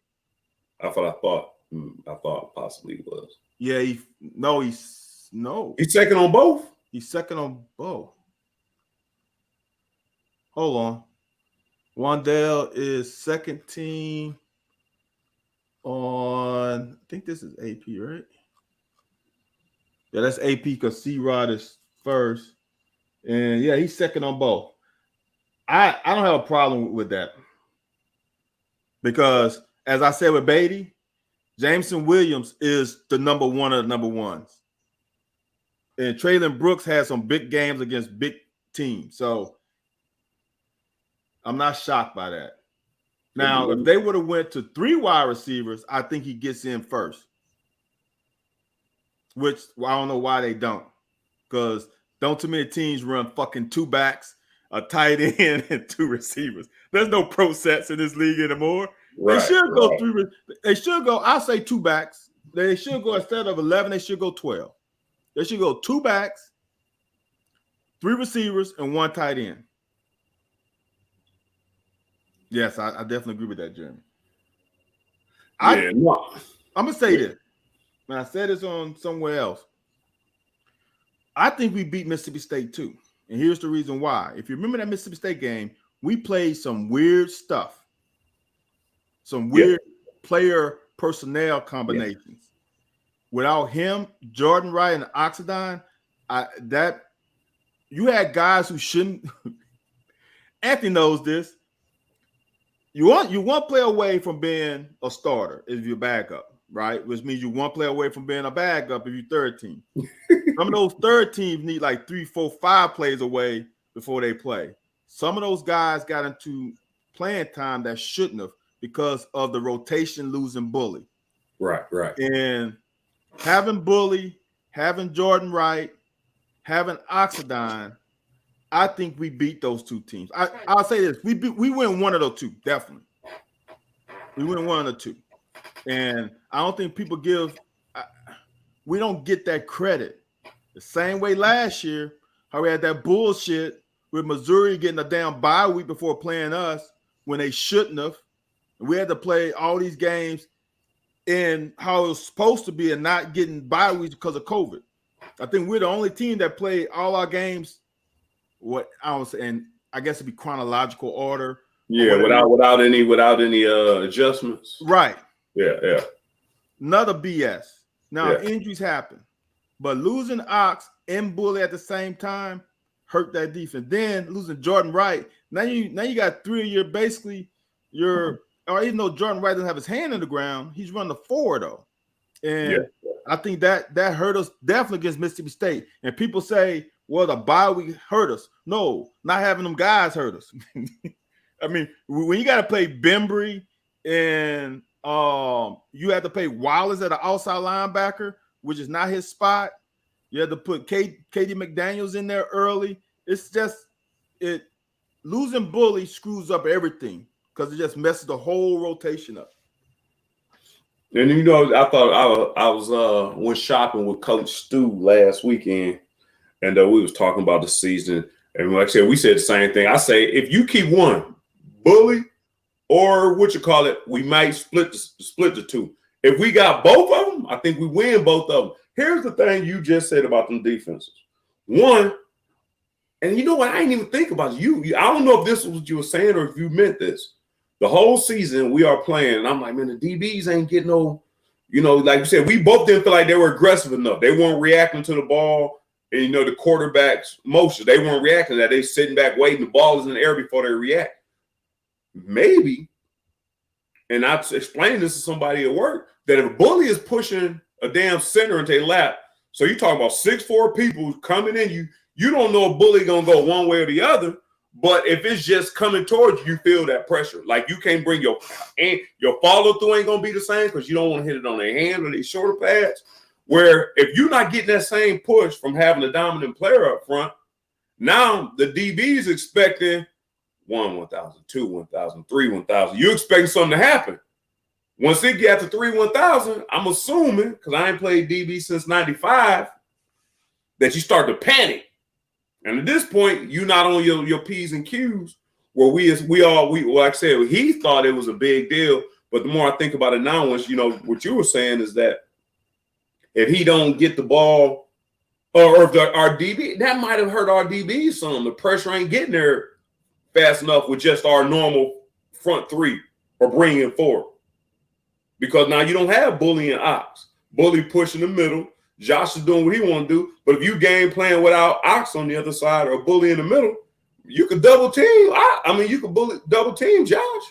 S1: I thought possibly he was.
S2: Yeah, he's
S1: second on both.
S2: He's second on both. Hold on. Wan'Dale is second team on, I think this is AP, right? Yeah, that's AP because C-Rod is first. And yeah, he's second on both. I don't have a problem with that. Because as I said with Beatty, Jameson Williams is the number one of the number ones. And Traylon Brooks has some big games against big teams. So I'm not shocked by that. Now, if they would have went to 3 wide receivers, I think he gets in first. Which I don't know why they don't. Because don't too many teams run fucking 2 backs, a tight end, and 2 receivers. There's no pro sets in this league anymore. They should go 3. They should go, I'll say 2 backs. They should go, instead of 11, they should go 12. They should go 2 backs, 3 receivers, and 1 tight end. Yes, I definitely agree with that, Jeremy. I'm going to say this. And I said this on somewhere else. I think we beat Mississippi State too. And here's the reason why. If you remember that Mississippi State game, we played some weird stuff. Some weird player personnel combinations. Yeah. Without him, Jordan Wright and Oxendine, you had guys who shouldn't. Anthony knows this. You want player away from being a starter if you're backup, right? Which means you one player away from being a backup if you're third team. Some of those third teams need like 3, 4, 5 plays away before they play. Some of those guys got into playing time that shouldn't have because of the rotation losing Bully.
S1: Right.
S2: And having Bully, having Jordan Wright, having Oxendine, I think we beat those 2 teams. I'll say this: we win one of those 2, definitely. We win one of the 2, and I don't think people we don't get that credit. The same way last year, how we had that bullshit with Missouri getting a damn bye week before playing us when they shouldn't have. And we had to play all these games in how it was supposed to be and not getting bye weeks because of COVID. I think we're the only team that played all our games. And I guess it'd be chronological order.
S1: Yeah, without any adjustments.
S2: Right.
S1: Yeah.
S2: Another BS. Now injuries happen, but losing Ox and Bully at the same time hurt that defense. Then losing Jordan Wright. Now you got 3 of or even though Jordan Wright doesn't have his hand in the ground, he's running the 4 though. And I think that hurt us definitely against Mississippi State. And people say, well, the bye week hurt us. No, not having them guys hurt us. I mean, when you got to play Bembry and you had to play Wallace at an outside linebacker, which is not his spot. You had to put Katie McDaniels in there early. It's just losing Bully screws up everything because it just messes the whole rotation up.
S1: And I thought I was went shopping with Coach Stu last weekend. And we was talking about the season. And like I said, we said the same thing. I say, if you keep one, Bully or we might split the 2. If we got both of them, I think we win both of them. Here's the thing you just said about them defenses. One, and you know what? I didn't even think about you. I don't know if this was what you were saying or if you meant this. The whole season we are playing, and I'm like, man, the DBs ain't getting no, like you said, we both didn't feel like they were aggressive enough. They weren't reacting to the ball. And, the quarterback's motion, they weren't reacting to that. They sitting back waiting. The ball is in the air before they react. maybe, and I explained this to somebody at work, that if a bully is pushing a damn center into a lap, so you're talking about 6'4" people coming in, you don't know a bully gonna go one way or the other, but if it's just coming towards you, you feel that pressure. Like you can't bring your follow through ain't gonna be the same because you don't want to hit it on their hand or these shoulder pads. Where if you're not getting that same push from having a dominant player up front, now the DB is expecting 1,000, 2, 1,000, 3, 1,000. You're expecting something to happen. Once it gets to 3, 1,000, I'm assuming, because I ain't played DB since 95, that you start to panic. And at this point, you're not on your P's and Q's, where like I said, he thought it was a big deal. But the more I think about it now, once what you were saying is that if he don't get the ball, or if our DB, that might have hurt our DB some. The pressure ain't getting there fast enough with just our normal front three or bringing forward. Because now you don't have Bully and Ox. Bully pushing the middle. Josh is doing what he want to do. But if you game playing without Ox on the other side or Bully in the middle, you could double team. You could double team Josh.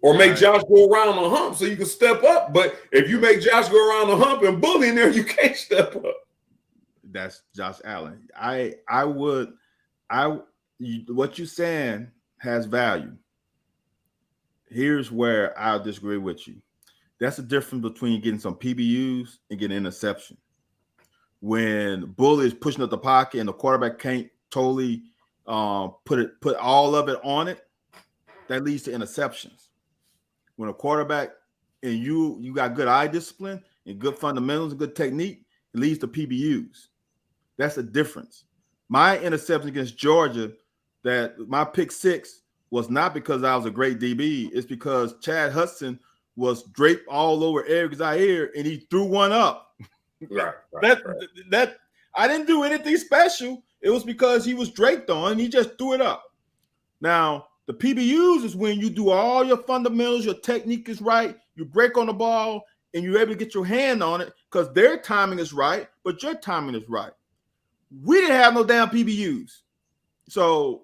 S1: Or make Josh go around the hump so you can step up. But if you make Josh go around the hump and Bully in there, you can't step up.
S2: That's Josh Allen. What you're saying has value. Here's where I'll disagree with you. That's the difference between getting some PBUs and getting interception. When Bully is pushing up the pocket and the quarterback can't totally put all of it on it, that leads to interceptions. When a quarterback and you got good eye discipline and good fundamentals and good technique, it leads to PBUs. That's the difference. My interception against Georgia, that my pick six, was not because I was a great DB. It's because Chad Hudson was draped all over Eric Zaire and he threw one up.
S1: Right.
S2: That I didn't do anything special. It was because he was draped on and he just threw it up. Now, the PBUs is when you do all your fundamentals, your technique is right, you break on the ball, and you're able to get your hand on it because their timing is right, but your timing is right. We didn't have no damn PBUs. So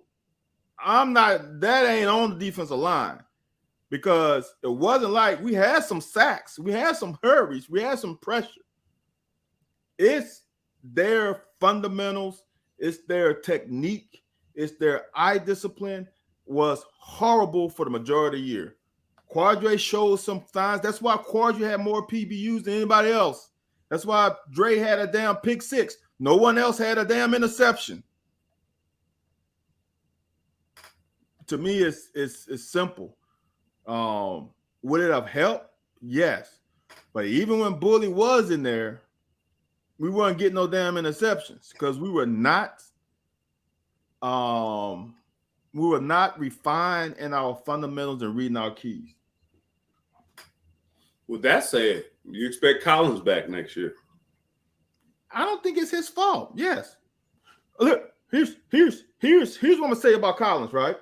S2: that ain't on the defensive line because it wasn't like we had some sacks, we had some hurries, we had some pressure. It's their fundamentals, it's their technique, it's their eye discipline was horrible for the majority of the year. Quadre showed some signs. That's why Quadre had more PBUs than anybody else. That's why Dre had a damn pick six. No one else had a damn interception. To me, it's simple. Would it have helped? Yes. But even when Bully was in there, we weren't getting no damn interceptions because we were not refined in our fundamentals and reading our keys.
S1: With that said, you expect Collins back next year?
S2: I don't think it's his fault. Yes. Look, here's what I'm gonna say about Collins, right?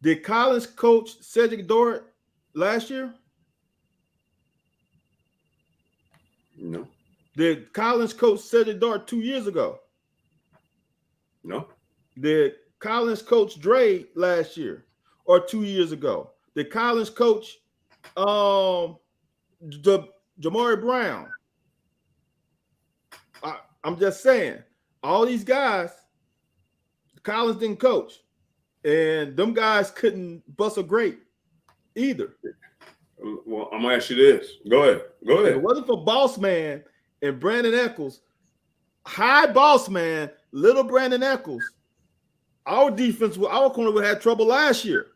S2: Did Collins coach Cedric Dort last year?
S1: No.
S2: Did Collins coach Cedric Dort 2 years ago?
S1: No.
S2: Did Collins coach Dre last year or 2 years ago? Did Collins coach Jamari Brown? I'm just saying, all these guys, Collins didn't coach. And them guys couldn't bust a grape either.
S1: Well, I'm going to ask you this. Go ahead.
S2: If it wasn't for Boss Man and Brandon Echols, high Boss Man, little Brandon Echols, our corner would have had trouble last year.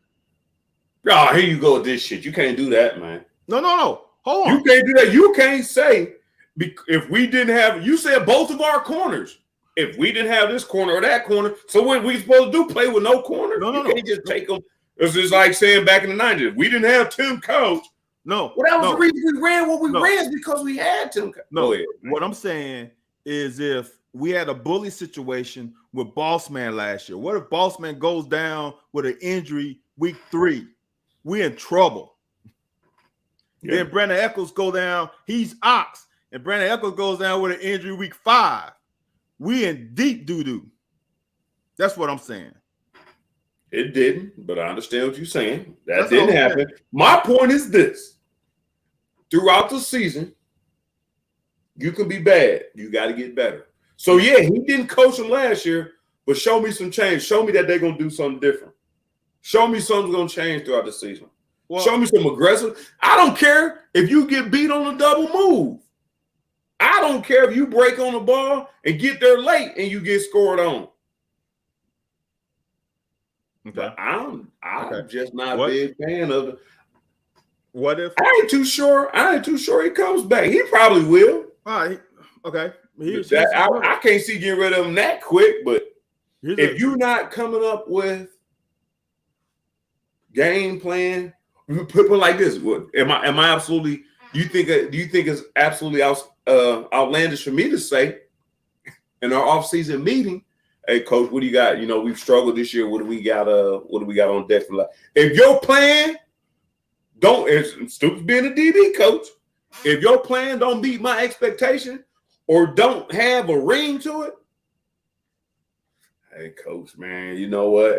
S1: Oh, here you go with this shit. You can't do that, man.
S2: No. Hold on.
S1: You can't do that. You can't say, if we didn't have, you said both of our corners. If we didn't have this corner or that corner, so what we supposed to do? Play with no corner?
S2: No.
S1: You can't just take them. It's just like saying back in the 90s, we didn't have Tim Coach.
S2: No.
S1: Well, that was the reason we ran what we ran because we had Tim Coach.
S2: No, what I'm saying is if we had a bully situation with Boss Man last year, what if Boss Man goes down with an injury week 3? We're in trouble. Yeah. Then Brandon Echols go down, he's Ox, and Brandon Echols goes down with an injury week 5. We in deep doo-doo. That's what I'm saying.
S1: It didn't, but I understand what you're saying. That
S2: That's
S1: didn't
S2: all I'm
S1: happen.
S2: saying.
S1: My point is this. Throughout the season, you can be bad. You got to get better. So, yeah, he didn't coach them last year, but show me some change. Show me that they're going to do something different. Show me something's going to change throughout the season.
S2: Well,
S1: show me some aggressive. I don't care if you get beat on a double move. I don't care if you break on the ball and get there late and you get scored on.
S2: okay.
S1: But I'm
S2: Okay.
S1: just not a big fan of it.
S2: What if
S1: I ain't too sure he comes back. He probably will.
S2: all right? Okay.
S1: I can't see getting rid of him that quick, but if you're not coming up with game plan, put it like this: am I absolutely? Do you think it's absolutely outlandish for me to say in our off-season meeting, "Hey, coach, what do you got? You know, we've struggled this year. What do we got? What do we got on deck for life?" If your plan it's stupid being a DB coach. If your plan don't meet my expectation or don't have a ring to it, hey, coach, man, you know what?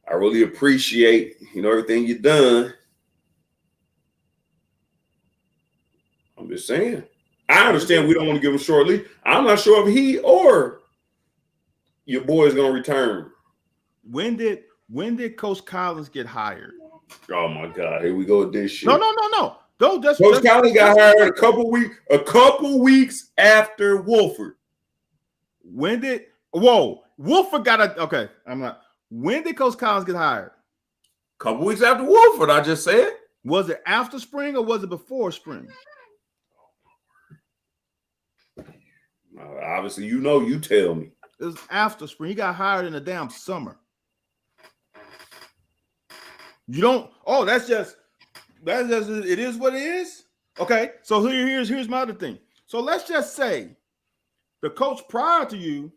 S1: I really appreciate everything you've done. I'm just saying. I understand we don't want to give him short leave. I'm not sure if he or your boy is going to return.
S2: When did Coach Collins get hired?
S1: Oh my God! Here we go with this shit.
S2: No.
S1: Coach Collins got hired a couple weeks after Wolford.
S2: Wolford got okay. I'm not. When did Coach Collins get hired?
S1: Couple weeks after Wolford, I just said.
S2: Was it after spring or was it before spring?
S1: Obviously, you tell me.
S2: It was after spring. He got hired in the damn summer. You don't. Oh, that's just. It is what it is. Okay. So here's my other thing. So let's just say the coach prior to you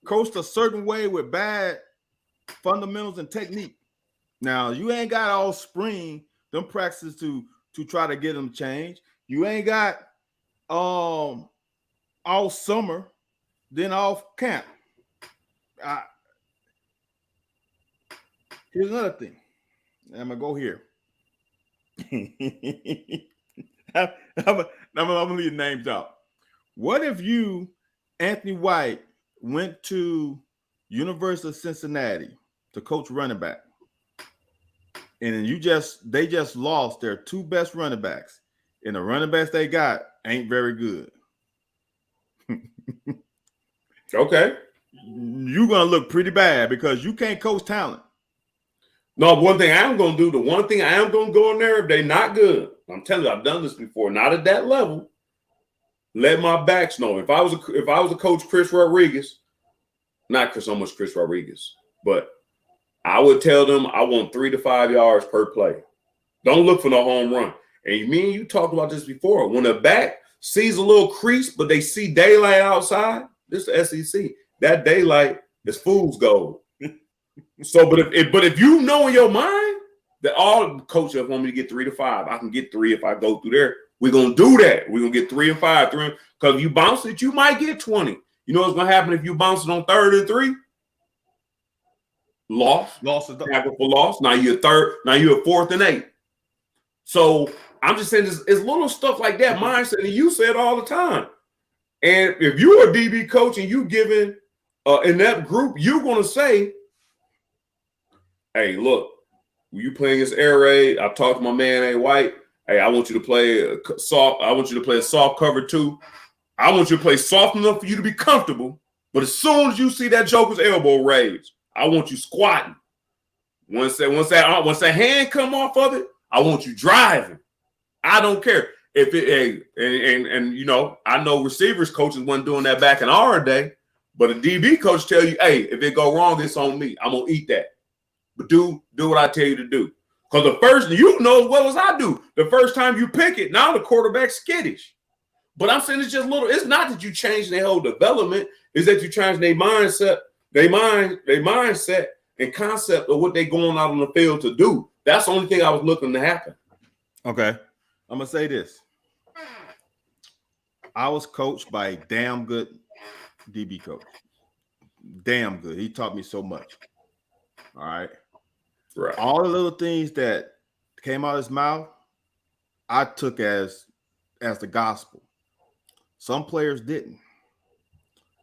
S2: coached a certain way with bad fundamentals and technique. Now you ain't got all spring them practices to try to get them changed. You ain't got all summer, then off camp. Here's another thing. I'm gonna go here. I'm gonna leave names out. What if you, Anthony White, went to University of Cincinnati to coach running back, and then they just lost their two best running backs, and the running backs they got ain't very good.
S1: Okay.
S2: You're gonna look pretty bad because you can't coach talent.
S1: No, one thing I am going to do, the one thing I am going to go in there, if they're not good, I'm telling you, I've done this before, not at that level, let my backs know. If I was a coach, Chris Rodriguez, not so much Chris Rodriguez, but I would tell them I want 3 to 5 yards per play. Don't look for no home run. And me and you talked about this before. When a back sees a little crease, but they see daylight outside, this is the SEC, that daylight is fool's gold. So, but if you know in your mind that all coaches want me to get 3 to 5, I can get 3 if I go through there. We're gonna do that. We're gonna get 3 and 5, because if you bounce it, you might get 20. You know what's gonna happen if you bounce it on 3rd and 3? Loss tackle for loss. Now you're 4th and 8. So I'm just saying it's little stuff like that mindset, and you say it all the time. And if you're a DB coach and you giving in that group, you're gonna say, hey, look, when you playing against Air Raid, I've talked to my man, A. White. Hey, I want you to play soft. I want you to play a soft cover 2. I want you to play soft enough for you to be comfortable. But as soon as you see that joker's elbow raised, I want you squatting. Once that hand come off of it, I want you driving. I don't care if it. I know receivers coaches wasn't doing that back in our day, but a DB coach tell you, hey, if it go wrong, it's on me. I'm gonna eat that. But do what I tell you to do. Because the first, you know as well as I do, the first time you pick it, now the quarterback's skittish. But I'm saying it's just little. It's not that you change their whole development. It's that you change their mindset, their mindset and concept of what they going out on the field to do. That's the only thing I was looking to happen.
S2: Okay, I'm gonna say this. I was coached by a damn good DB coach. damn good. He taught me so much. All right.
S1: Right.
S2: All the little things that came out of his mouth, I took as the gospel. Some players didn't.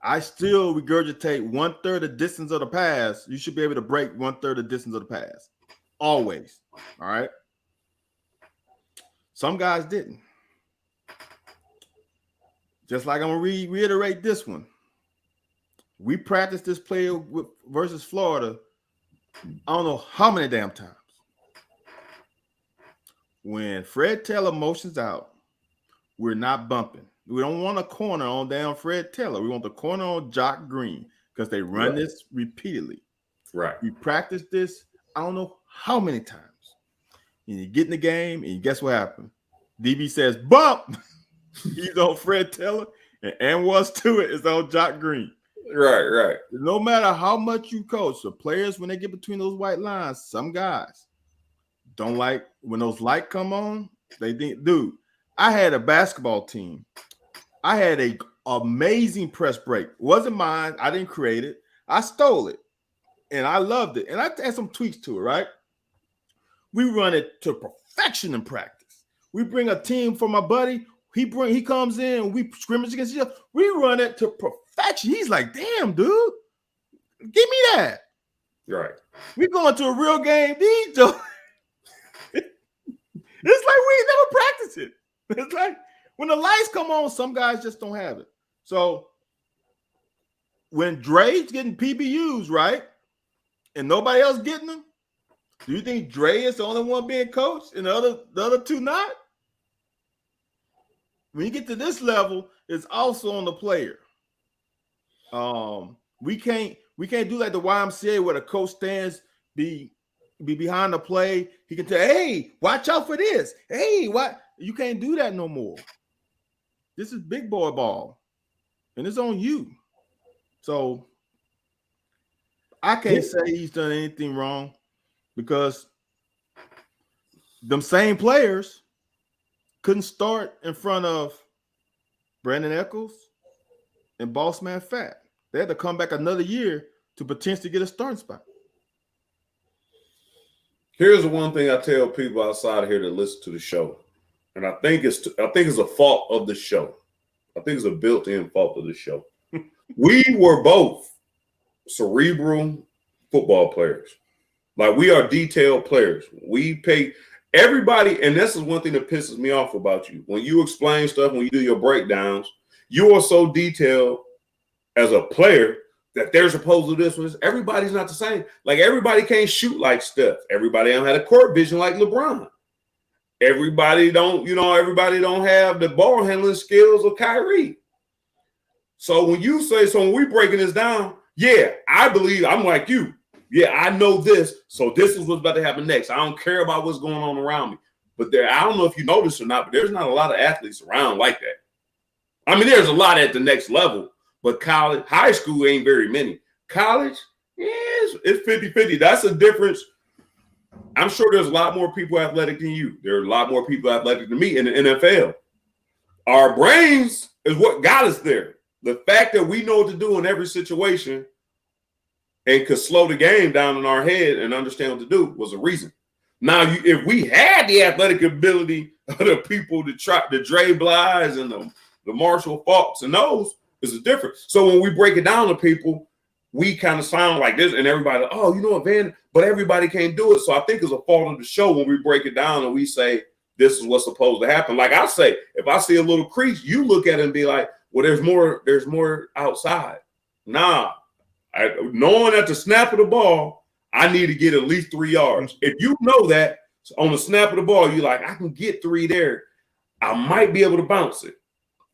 S2: I still regurgitate 1/3 the distance of the pass. You should be able to break 1/3 the distance of the pass. Always. All right. Some guys didn't. Just like I'm going to reiterate this one. We practiced this play versus Florida, I don't know how many damn times. When Fred Taylor motions out, we're not bumping. We don't want a corner on damn Fred Taylor. We want the corner on Jock Green because they run this repeatedly.
S1: Right.
S2: We practiced this, I don't know how many times. And you get in the game, and guess what happened? DB says, bump. He's on Fred Taylor, and what's to it is on Jock Green.
S1: Right.
S2: No matter how much you coach, the players, when they get between those white lines, some guys don't like when those lights come on. They think, dude, I had a basketball team. I had an amazing press break. It wasn't mine. I didn't create it. I stole it, and I loved it. And I had some tweaks to it, right? We run it to perfection in practice. We bring a team for my buddy. He comes in, we scrimmage against each other. We run it to perfection. He's like, damn, dude, give me that.
S1: Right.
S2: We going to a real game. These jokes. It's like we ain't never practiced it. It's like when the lights come on, some guys just don't have it. So when Dre's getting PBUs, right, and nobody else getting them, do you think Dre is the only one being coached and the other two not? When you get to this level, it's also on the player. We can't do like the YMCA where the coach stands be behind the play. He can tell, hey, watch out for this. Hey, what? You can't do that no more. This is big boy ball, and it's on you. So I can't say he's done anything wrong because them same players couldn't start in front of Brandon Echols and Bossman Fat. They had to come back another year to potentially get a starting spot.
S1: Here's the one thing I tell people outside of here that listen to the show, and I think it's a fault of the show. I think it's a built-in fault of the show. We were both cerebral football players. Like, we are detailed players. We pay everybody, and this is one thing that pisses me off about you. When you explain stuff, when you do your breakdowns, you are so detailed as a player that they're supposed to do this one. Everybody's not the same. Like, everybody can't shoot like Steph. Everybody don't have a court vision like LeBron. Everybody don't have the ball handling skills of Kyrie. So when we breaking this down, yeah, I believe I'm like you. Yeah, I know this. So this is what's about to happen next. I don't care about what's going on around me. But I don't know if you noticed or not, but there's not a lot of athletes around like that. I mean, there's a lot at the next level, but college, high school ain't very many. College, it's 50-50. That's a difference. I'm sure there's a lot more people athletic than you. There are a lot more people athletic than me in the NFL. Our brains is what got us there. The fact that we know what to do in every situation and could slow the game down in our head and understand what to do was a reason. Now, if we had the athletic ability of the people to try the Dre Bly's and the Marshall Faulks and those, is different. So when we break it down to people, we kind of sound like this, and everybody, oh, you know what, Van, but everybody can't do it. So I think it's a fault of the show when we break it down and we say this is what's supposed to happen. Like I say, if I see a little crease, you look at it and be like, well, there's more outside. Nah, knowing at the snap of the ball, I need to get at least 3 yards. If you know that on the snap of the ball, you're like, I can get 3 there. I might be able to bounce it.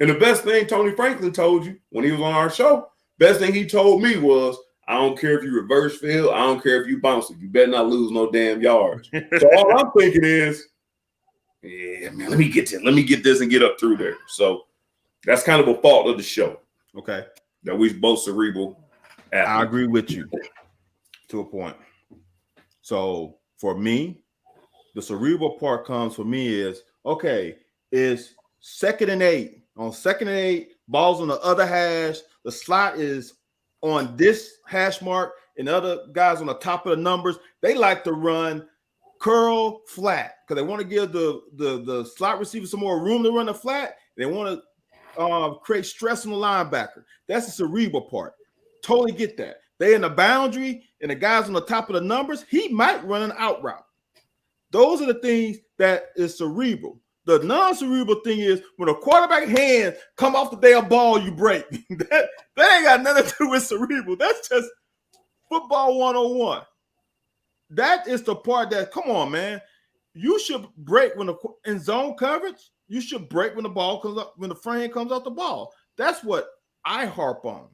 S1: And the best thing Tony Franklin told you when he was on our show, best thing he told me was, I don't care if you reverse field. I don't care if you bounce it. You better not lose no damn yards. So all I'm thinking is, yeah, man, let me get this and get up through there. So that's kind of a fault of the show.
S2: Okay.
S1: That we both cerebral athletes.
S2: I agree with you to a point. So for me, the cerebral part comes for me is, okay, is 2nd and 8. On 2nd and 8, balls on the other hash, the slot is on this hash mark and other guys on the top of the numbers, they like to run curl flat because they want to give the slot receiver some more room to run the flat. They want to create stress on the linebacker. That's the cerebral part. Totally get that. They in the boundary and the guys on the top of the numbers, he might run an out route. Those are the things that is cerebral. The non-cerebral thing is when a quarterback hand come off the damn ball, you break. that ain't got nothing to do with cerebral. That's just football 101. That is the part that, come on, man. You should break when in zone coverage. You should break when the ball comes up, when the front hand comes off the ball. That's what I harp on.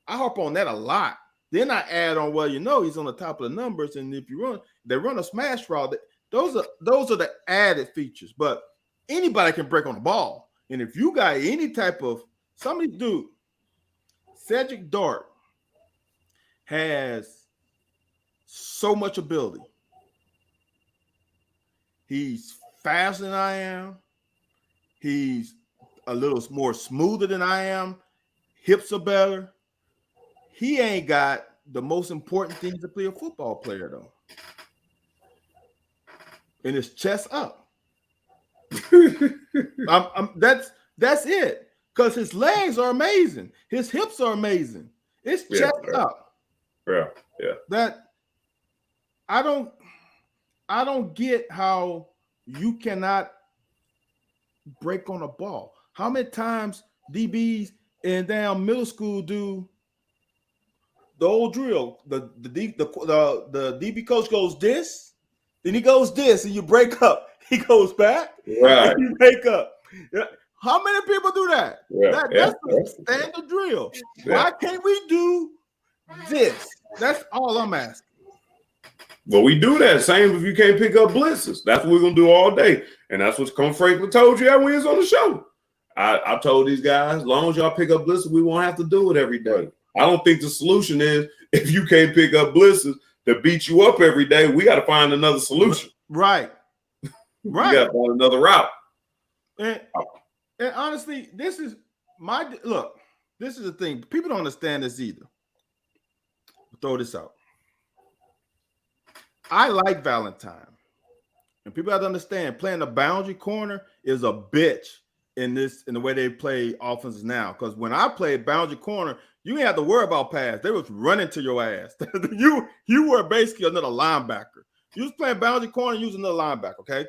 S2: I harp on that a lot. Then I add on, well, he's on the top of the numbers, and if they run a smash route. Those are the added features. But anybody can break on the ball, and if you got any type of Cedric Dart has so much ability. He's faster than I am. He's a little more smoother than I am. Hips are better. He ain't got the most important things to play a football player, though. And his chest up. That's it. Because his legs are amazing. His hips are amazing. It's chest up.
S1: Yeah.
S2: That I don't get how you cannot break on a ball. How many times DBs in damn middle school do the old drill? The DB coach goes this, then he goes this, and you break up. He goes back,
S1: right?
S2: And you break up. How many people do that? That's the standard drill. Why can't we do this? That's all I'm asking.
S1: But we do that. Same if you can't pick up blitzes. That's what we're going to do all day. And that's what Coach Franklin told you when we was on the show. I told these guys, as long as y'all pick up blitzes, we won't have to do it every day. I don't think the solution is if you can't pick up blitzes to beat you up every day, we got to find another solution.
S2: Right.
S1: We got to find another route.
S2: And honestly, this is the thing. People don't understand this either. I'll throw this out. I like Valentine. And people have to understand playing the boundary corner is a bitch in the way they play offenses now. Because when I played boundary corner, you didn't have to worry about pass. They was running to your ass. you were basically another linebacker. You was playing boundary corner, using another linebacker, okay?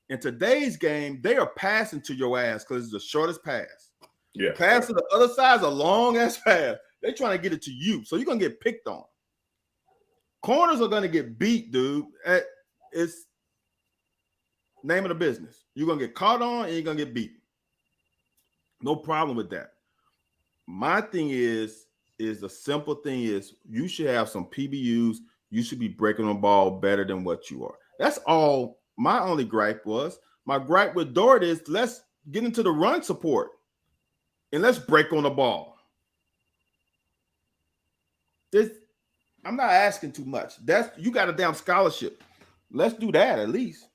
S2: In today's game, they are passing to your ass because it's the shortest pass.
S1: Yeah.
S2: Pass to the other side is a long-ass pass. They're trying to get it to you. So you're going to get picked on. Corners are going to get beat, dude. It's name of the business. You're going to get caught on and you're going to get beat. No problem with that. My thing is the simple thing is you should have some PBUs. You should be breaking the ball better than what you are. That's all my only gripe was. My gripe with Dort is let's get into the run support and let's break on the ball. I'm not asking too much. You got a damn scholarship. Let's do that at least.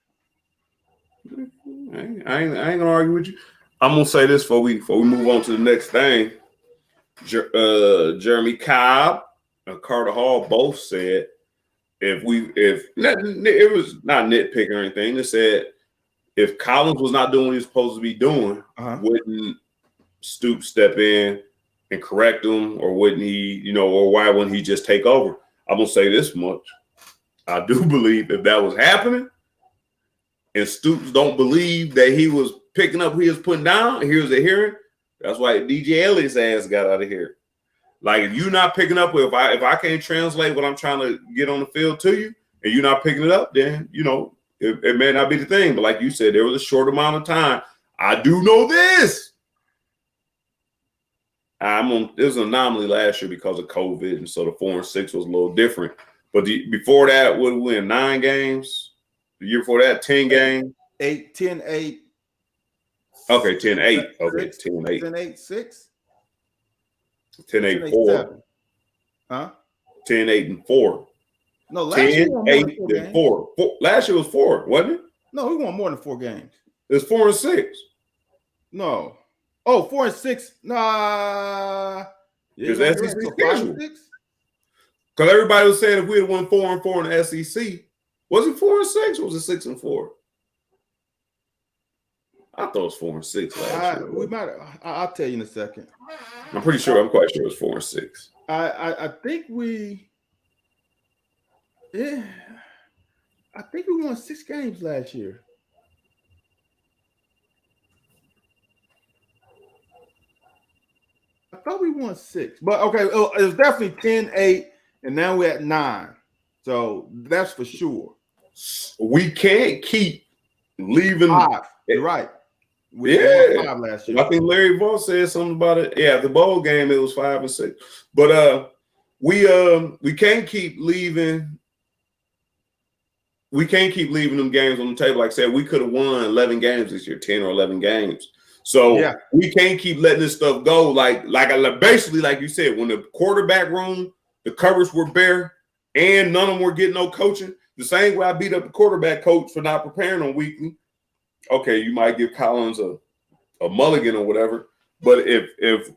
S1: I ain't gonna argue with you. I'm gonna say this before we move on to the next thing. Jeremy Cobb and Carter Hall both said it was not nitpicking or anything. They said if Collins was not doing what he's supposed to be doing, wouldn't Stoops step in and correct him, or wouldn't he, or why wouldn't he just take over? I'm gonna say this much. I do believe if that was happening and Stoops don't believe that he was picking up who he was putting down, and he was adhering, that's why DJ Elliott's ass got out of here. Like, if you're not picking up, if I can't translate what I'm trying to get on the field to you, and you're not picking it up, then, it may not be the thing. But like you said, there was a short amount of time. I do know this. There's an anomaly last year because of COVID, and so the 4-6 was a little different. But before that, we win 9 games. The year before that, 10 games.
S2: 10-8.
S1: Okay, 10-8. Okay, 10-8.
S2: 10-8, 6.
S1: 10-8, 4.
S2: Huh?
S1: 10-8 and 4.
S2: No, last year
S1: 8 and 4. Last year was 4, wasn't it?
S2: No, we won more than 4 games.
S1: It's 4-6.
S2: No. Oh, 4-6. Nah. Yeah,
S1: It's
S2: you might
S1: the
S2: be
S1: SEC
S2: right. So 5
S1: schedule.
S2: and 6?
S1: Because everybody was saying if we had won 4-4 in the SEC, was it 4-6 or was it 6-4? I thought it was 4-6 last year.
S2: We might. I'll tell you in a second.
S1: I'm pretty sure. I'm quite sure it was 4-6.
S2: I think we. Yeah, I think we won 6 games last year. I thought we won 6, but okay, it was definitely 10-8, and now we're at 9. So that's for sure.
S1: We can't keep leaving.
S2: 5. You're right. We won 5 last year.
S1: I think Larry Voss said something about it. Yeah, the bowl game it was 5 and 6, but we can't keep leaving. We can't keep leaving them games on the table. Like I said, we could have won 11 games this year, 10 or 11 games. So we can't keep letting this stuff go. Like basically, like you said, when the quarterback room, the covers were bare, and none of them were getting no coaching. The same way I beat up the quarterback coach for not preparing on weekly. Okay, you might give Collins a mulligan or whatever, but if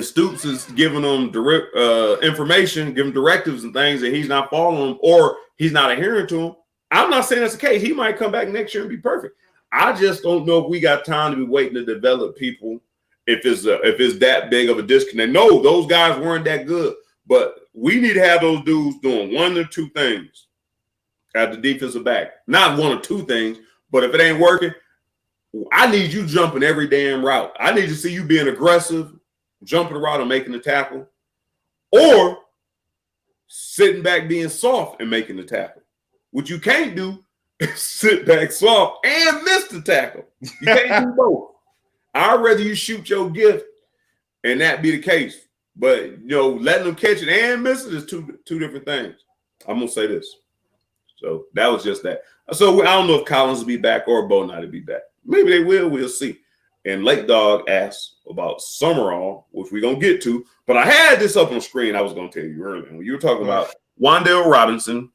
S1: Stoops is giving them direct information, giving directives and things that he's not following or he's not adhering to them, I'm not saying that's the case. He might come back next year and be perfect. I just don't know if we got time to be waiting to develop people if it's that big of a disconnect. No, those guys weren't that good, but we need to have those dudes doing 1 or 2 things at the defensive back. Not 1 or 2 things, but if it ain't working, I need you jumping every damn route. I need to see you being aggressive, jumping the route and making the tackle, or sitting back being soft and making the tackle. What you can't do is sit back soft and miss the tackle. You can't do both. I'd rather you shoot your gift and that be the case. But, letting them catch it and miss it is two different things. I'm going to say this. So that was just that. So I don't know if Collins will be back or Bo Knight will be back. Maybe they will. We'll see. And Lake Dog asked about Summerall, which we're going to get to. But I had this up on the screen I was going to tell you earlier. When you were talking about Wan'Dale Robinson,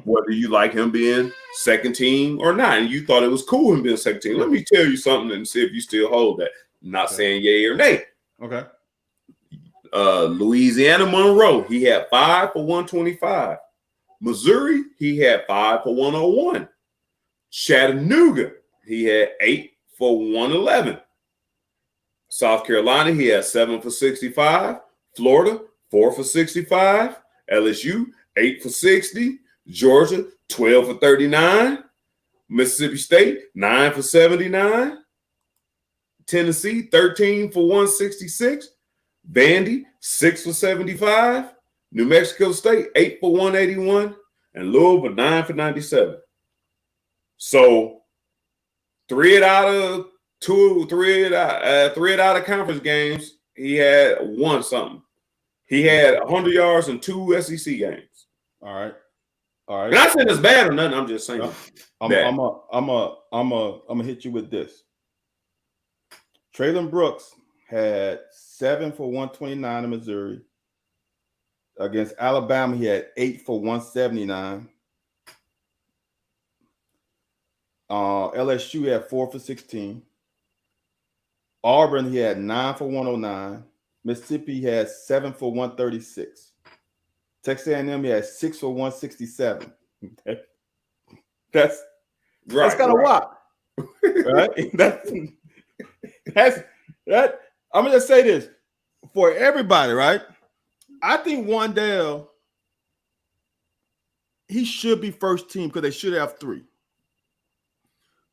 S1: whether you like him being second team or not, and you thought it was cool him being second team. Let me tell you something and see if you still hold that. I'm not saying yay or nay.
S2: Okay.
S1: Louisiana Monroe, he had 5 for 125. Missouri, he had 5 for 101. Chattanooga, he had 8 for 111. South Carolina, he had 7 for 65. Florida, 4 for 65. LSU, 8 for 60. Georgia, 12 for 39. Mississippi State, 9 for 79. Tennessee, 13 for 166. Vandy, 6 for 75. New Mexico State, 8 for 181. And Louisville, 9 for 97. So 3 out of conference games, he had won something. He had 100 yards in 2 SEC games.
S2: All right.
S1: And I'm not saying it's bad or nothing. I'm just saying.
S2: I'm gonna hit you with this. Traylon Brooks had 7 for 129 in Missouri. Against Alabama, he had 8 for 179. LSU had 4 for 16. Auburn, he had 9 for 109. Mississippi had 7 for 136. Texas A&M, he had 6 for 167. That's kind of wild, right? That's that. I'm gonna just say this for everybody, right? I think Wan'Dale, he should be first team because they should have 3.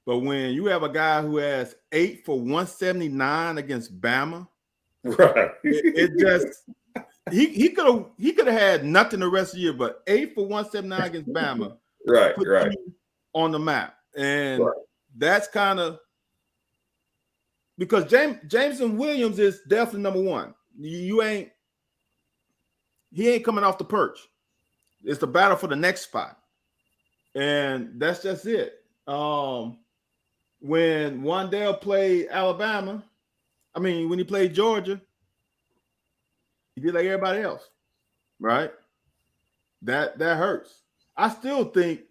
S2: But when you have a guy who has 8 for 179 against Bama,
S1: right?
S2: It just he could have had nothing the rest of the year, but 8 for 179 against Bama,
S1: right?
S2: On the map, and that's kind of because Jameson Williams is definitely number 1. He ain't coming off the perch. It's the battle for the next spot, and that's just it. When Wan'Dale played Alabama, when he played Georgia, he did like everybody else, right? That hurts. I still think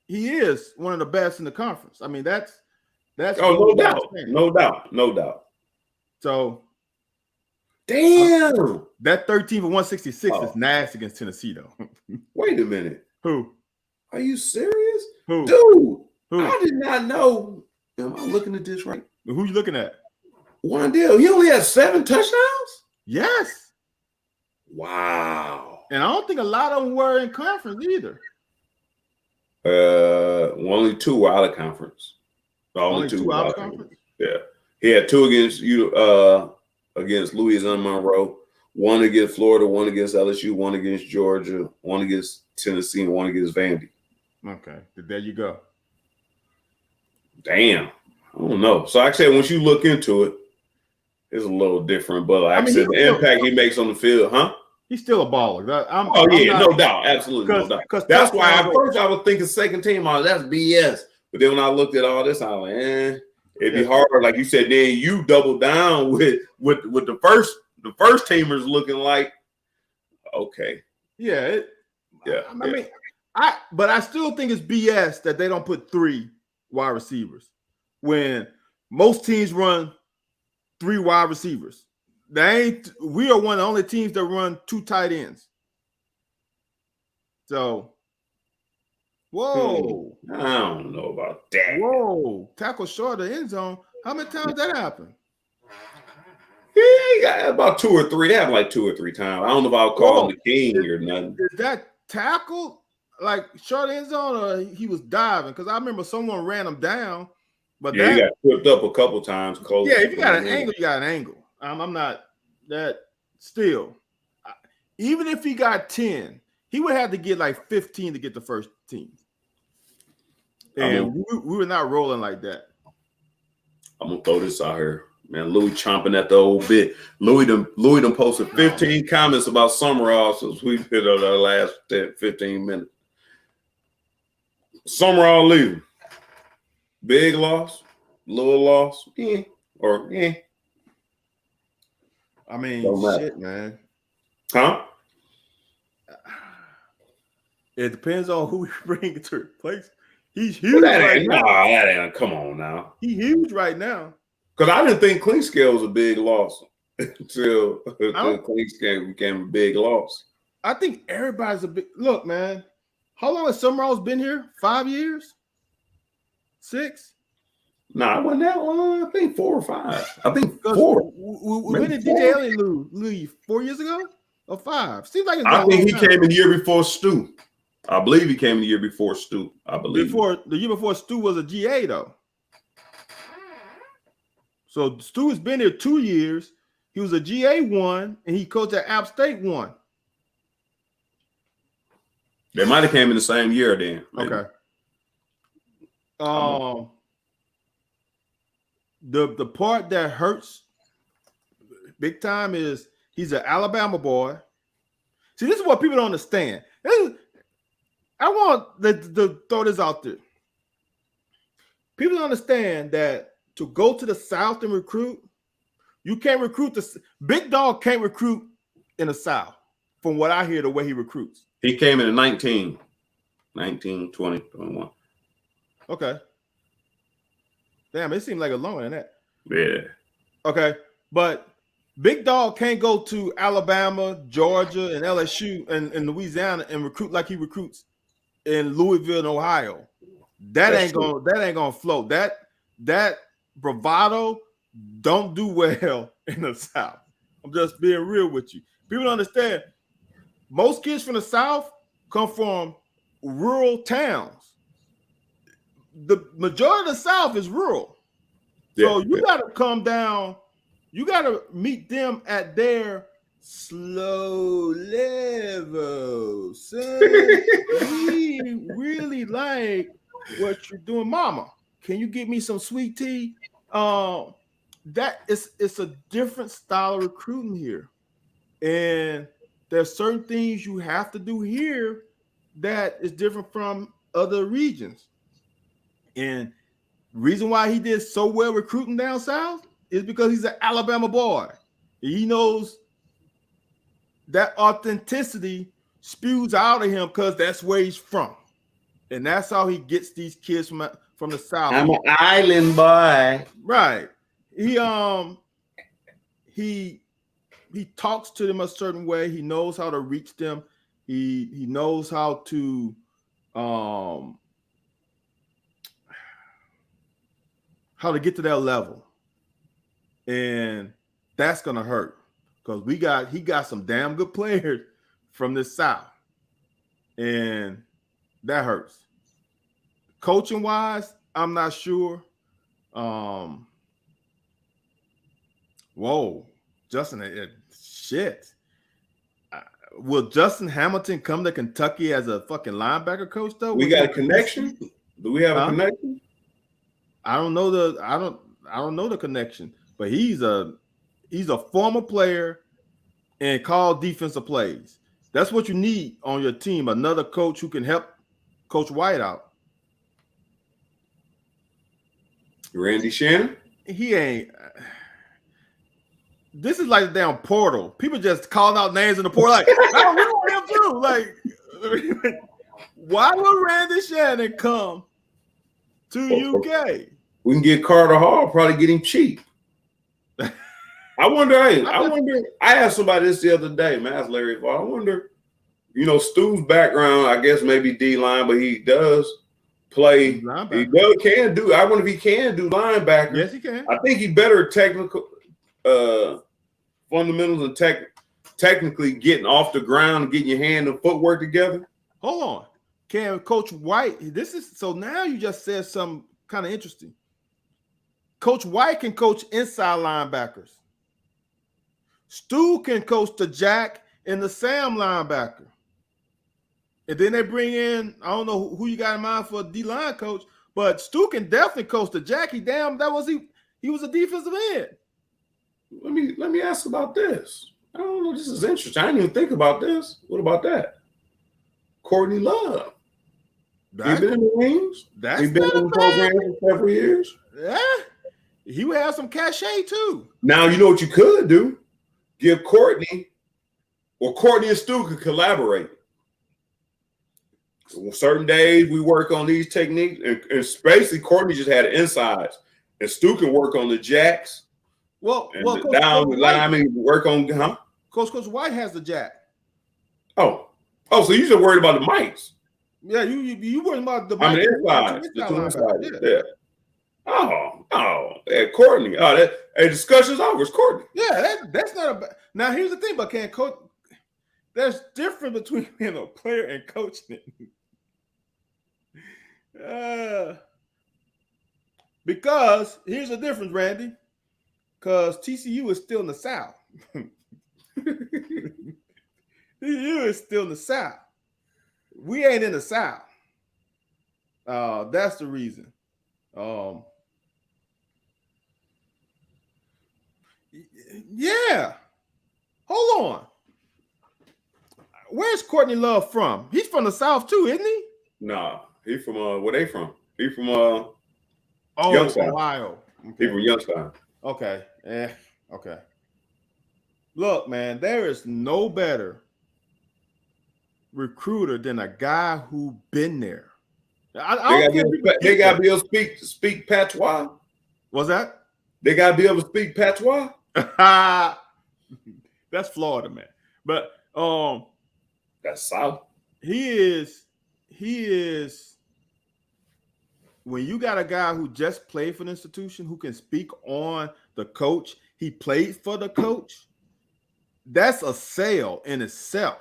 S2: he is one of the best in the conference. That's
S1: no doubt. So Damn.
S2: That 13 for 166
S1: Oh.
S2: is nasty against Tennessee, though.
S1: Wait a minute.
S2: Who?
S1: Are you serious?
S2: Who?
S1: Dude,
S2: Who?
S1: I did not know. Am I looking at this right?
S2: Who you looking at?
S1: Wandale, he only has 7 touchdowns?
S2: Yes.
S1: Wow.
S2: And I don't think a lot of them were in conference either.
S1: Only 2 were out of conference. Only two
S2: out of
S1: conference.
S2: conference?
S1: Yeah. He had 2 against Louisiana Monroe, 1 against Florida, 1 against LSU, 1 against Georgia, 1 against Tennessee, and 1 against Vandy.
S2: Okay. There you go.
S1: Damn. I don't know. So like I said, once you look into it, it's a little different. But like I said, the impact he makes on the field, huh?
S2: He's still a baller.
S1: No doubt. Absolutely no doubt. That's why at first I was thinking second team, that's BS. But then when I looked at all this, I was like, it'd be hard. Like you said, then you double down with the first teamers looking like, okay.
S2: Yeah.
S1: I
S2: but I still think it's BS that they don't put 3 wide receivers when most teams run 3 wide receivers. We are one of the only teams that run 2 tight ends. So, whoa.
S1: I don't know about that.
S2: Whoa. Tackle short of the end zone. How many times that happened?
S1: Yeah, about 2 or 3. They have like 2 or 3 times. I don't know if I'll call him the king or nothing.
S2: Is that tackle like short end zone or he was diving? Because I remember someone ran him down. But
S1: he got tripped up a couple times. Close.
S2: Yeah, if you got an angle, you got an angle. I'm not that still. Even if he got 10, he would have to get like 15 to get the first team. And we were not rolling like that.
S1: I'm gonna throw this out here. Man, Louis chomping at the old bit. Louis done posted 15 comments about Summerall since we did our last 15 minutes. Summerall leaving. Big loss, little loss, or
S2: I mean, shit, man.
S1: Huh?
S2: It depends on who we bring to replace. He's huge right now.
S1: Come on now.
S2: He's huge right now.
S1: Because I didn't think Clinkscale was a big loss until Clinkscale became a big loss.
S2: I think everybody's a big look, man. How long has Summerall's been here? 5 years? 6?
S1: No, I wasn't that long. I think 4 or 5. I think 4.
S2: When did DJ Elliott leave? 4 years ago or 5? Seems like it's
S1: I think he came in the year before Stu. I believe he came in the year before Stu. I believe
S2: the year before Stu was a GA though. So Stu has been here 2 years. He was a GA 1, and he coached at App State 1.
S1: They might have came in the same year then. Maybe.
S2: Okay. The part that hurts big time is he's an Alabama boy. See, this is what people don't understand. I want to throw this out there. People don't understand that to go to the South and recruit, you can't recruit Big Dog can't recruit in the South. From what I hear, the way he recruits.
S1: He came in 19, 20, 21.
S2: Okay. Damn, it seems like a longer than that.
S1: Yeah.
S2: Okay, but Big Dog can't go to Alabama, Georgia, and LSU and Louisiana and recruit like he recruits in Louisville and Ohio. That ain't gonna float. That bravado don't do well in the South. I'm just being real with you. People don't understand. Most kids from the South come from rural towns. The majority of the South is rural. So you got to come down. You got to meet them at their slow level. So we really like what you're doing, Mama. Can you get me some sweet tea? It's a different style of recruiting here, and there's certain things you have to do here that is different from other regions. And reason why he did so well recruiting down south is because he's an Alabama boy. He knows that authenticity spews out of him because that's where he's from. And that's how he gets these kids from the South.
S1: I'm an island boy.
S2: Right. He he talks to them a certain way. He knows how to reach them. He knows how to get to that level, and that's gonna hurt because he got some damn good players from the South, and that hurts. Coaching wise, I'm not sure. Whoa, Justin, shit. Will Justin Hamilton come to Kentucky as a fucking linebacker coach though?
S1: We got a connection. Do we have a connection?
S2: I don't know the connection, but he's a former player and called defensive plays. That's what you need on your team. Another coach who can help Coach White out.
S1: Randy Shannon?
S2: He ain't. This is like the damn portal. People just calling out names in the portal. Like, I we want him too. Like, why would Randy Shannon come to UK?
S1: We can get Carter Hall, probably get him cheap. I wonder. I asked somebody this the other day, man. I asked Larry. I wonder, Stu's background. I guess maybe D line, but he does play. Can do. I wonder if he can do linebacker.
S2: Yes, he can.
S1: I think he's better at technical fundamentals and technically getting off the ground and getting your hand and footwork together.
S2: Hold on. Can Coach White? So now you just said something kind of interesting. Coach White can coach inside linebackers. Stu can coach the Jack and the Sam linebacker. And then they bring in, I don't know who you got in mind for a D-line coach, but Stu can definitely coach the Jack. He was a defensive end.
S1: Let me ask about this. I don't know. This is interesting. I didn't even think about this. What about that? Courtney Love. He been in the wings. He been in the program for several years.
S2: Yeah. He would have some cachet too.
S1: Now you know what you could do? Give Courtney, or Courtney and Stu could collaborate. So certain days we work on these techniques, and basically Courtney just had insides, and Stu can work on the jacks.
S2: Well,
S1: down the line, I mean, work on,
S2: Coach White has the jack.
S1: Oh, so you just worried about the mics?
S2: Yeah, you worried about the
S1: mics. The two insides. Yeah. Yeah, Courtney. Discussion's over. It's Courtney.
S2: Yeah, that's not a bad. Now here's the thing, but can coach? There's difference between being a player and coaching it. Because here's the difference, Randy. Because TCU is still in the South. TCU is still in the South. We ain't in the South. That's the reason. Yeah. Hold on. Where's Courtney Love from? He's from the South too, isn't he?
S1: Nah, he from where they from? He from
S2: Youngstown. Ohio.
S1: Okay. He from Youngstown.
S2: Okay. Okay. Look, man, there is no better recruiter than a guy who been there.
S1: They got to be able to speak patois.
S2: What's that?
S1: They got to be able to speak patois.
S2: That's Florida, man. But
S1: that's South.
S2: He is. When you got a guy who just played for the institution, who can speak on the coach, he played for the coach. That's a sale in itself.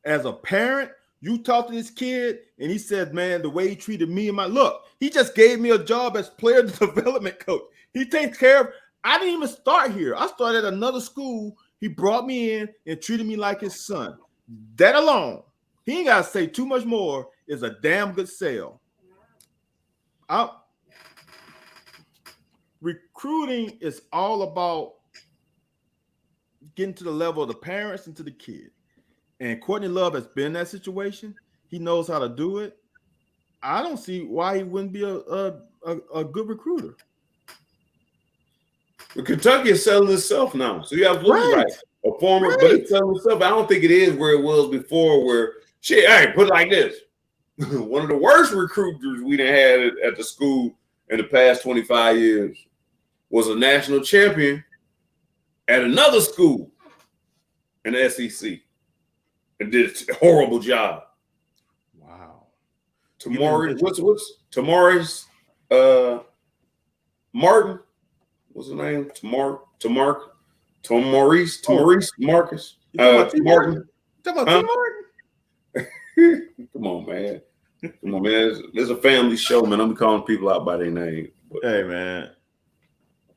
S2: As a parent, you talk to this kid and he said, man, the way he treated me and he just gave me a job as player development coach. He takes care of, I didn't even start here. I started at another school. He brought me in and treated me like his son. That alone, he ain't got to say too much more, is a damn good sale. Recruiting is all about getting to the level of the parents and to the kid. And Courtney Love has been in that situation. He knows how to do it. I don't see why he wouldn't be a good recruiter.
S1: But Kentucky is selling itself now. So you have right. A former, but it's selling itself. I don't think it is where it was before, where put it like this. One of the worst recruiters we done had at the school in the past 25 years was a national champion at another school in the SEC and did a horrible job.
S2: Wow.
S1: Tamari, what's Tamari's Martin? What's his name? Maurice Marcus. Martin.
S2: Talking about T. Martin?
S1: Come on, man. Come on, man. There's a family show, man. I'm calling people out by their name. But,
S2: hey, man.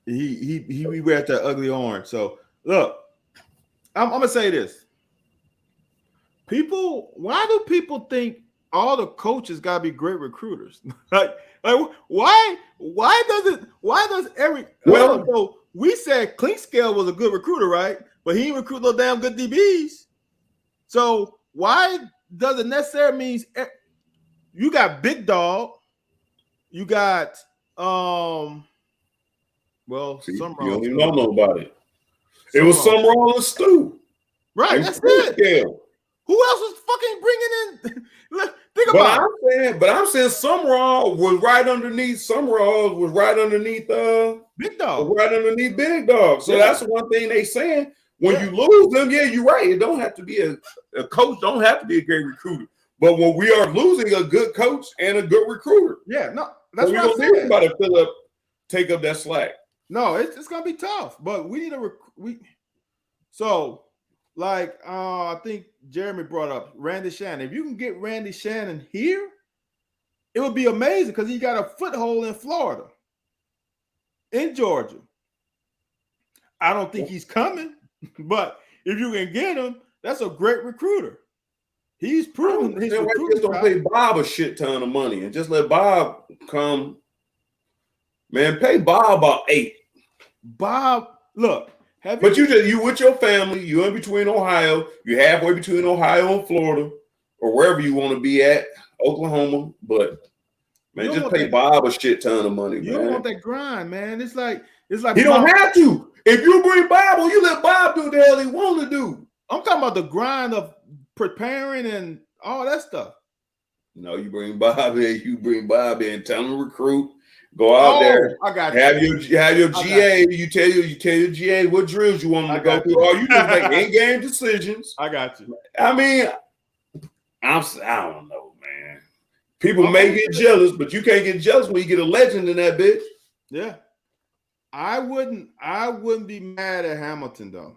S2: He wears that ugly orange. So look, I'm gonna say this. Why do people think all the coaches gotta be great recruiters? like why does every so we said Clinkscale was a good recruiter, right? But he didn't recruit no damn good DBs. So why does it necessarily mean you got Big Dog, you got
S1: you don't even know about it. It was Summerall and Stu.
S2: Right,
S1: and
S2: that's it.
S1: Scale.
S2: Who else was fucking bringing in? Think about
S1: it. I'm saying Summerall was right underneath. Summerall was right underneath
S2: Big Dog.
S1: Right underneath Big Dog. So that's the one thing they saying. When you lose them, yeah, you're right. It don't have to be a coach, don't have to be a great recruiter. But when we are losing a good coach and a good recruiter,
S2: that's what
S1: I'm saying. Everybody take up that slack.
S2: No, it's gonna be tough, but we need I think Jeremy brought up Randy Shannon. If you can get Randy Shannon here, it would be amazing because he got a foothold in Florida, in Georgia. I don't think he's coming, but if you can get him, that's a great recruiter. He's proven his recruiting.
S1: Just don't pay Bob a shit ton of money and just let Bob come. Man, pay Bob about 8.
S2: Bob, look.
S1: But you with your family, you in between Ohio, you halfway between Ohio and Florida, or wherever you want to be at, Oklahoma. But man, just pay Bob a shit ton of money.
S2: You don't want that grind, man. It's like
S1: he don't have to. If you bring Bob, you let Bob do what the hell he want to do.
S2: I'm talking about the grind of preparing and all that stuff.
S1: No, you bring Bob in, tell him to recruit. Go out there.
S2: I got
S1: have your GA. You tell your GA what drills you want them to go through. Or you just make in-game decisions.
S2: I got you.
S1: I mean, I don't know, man. People may get jealous, but you can't get jealous when you get a legend in that bitch.
S2: Yeah. I wouldn't be mad at Hamilton though.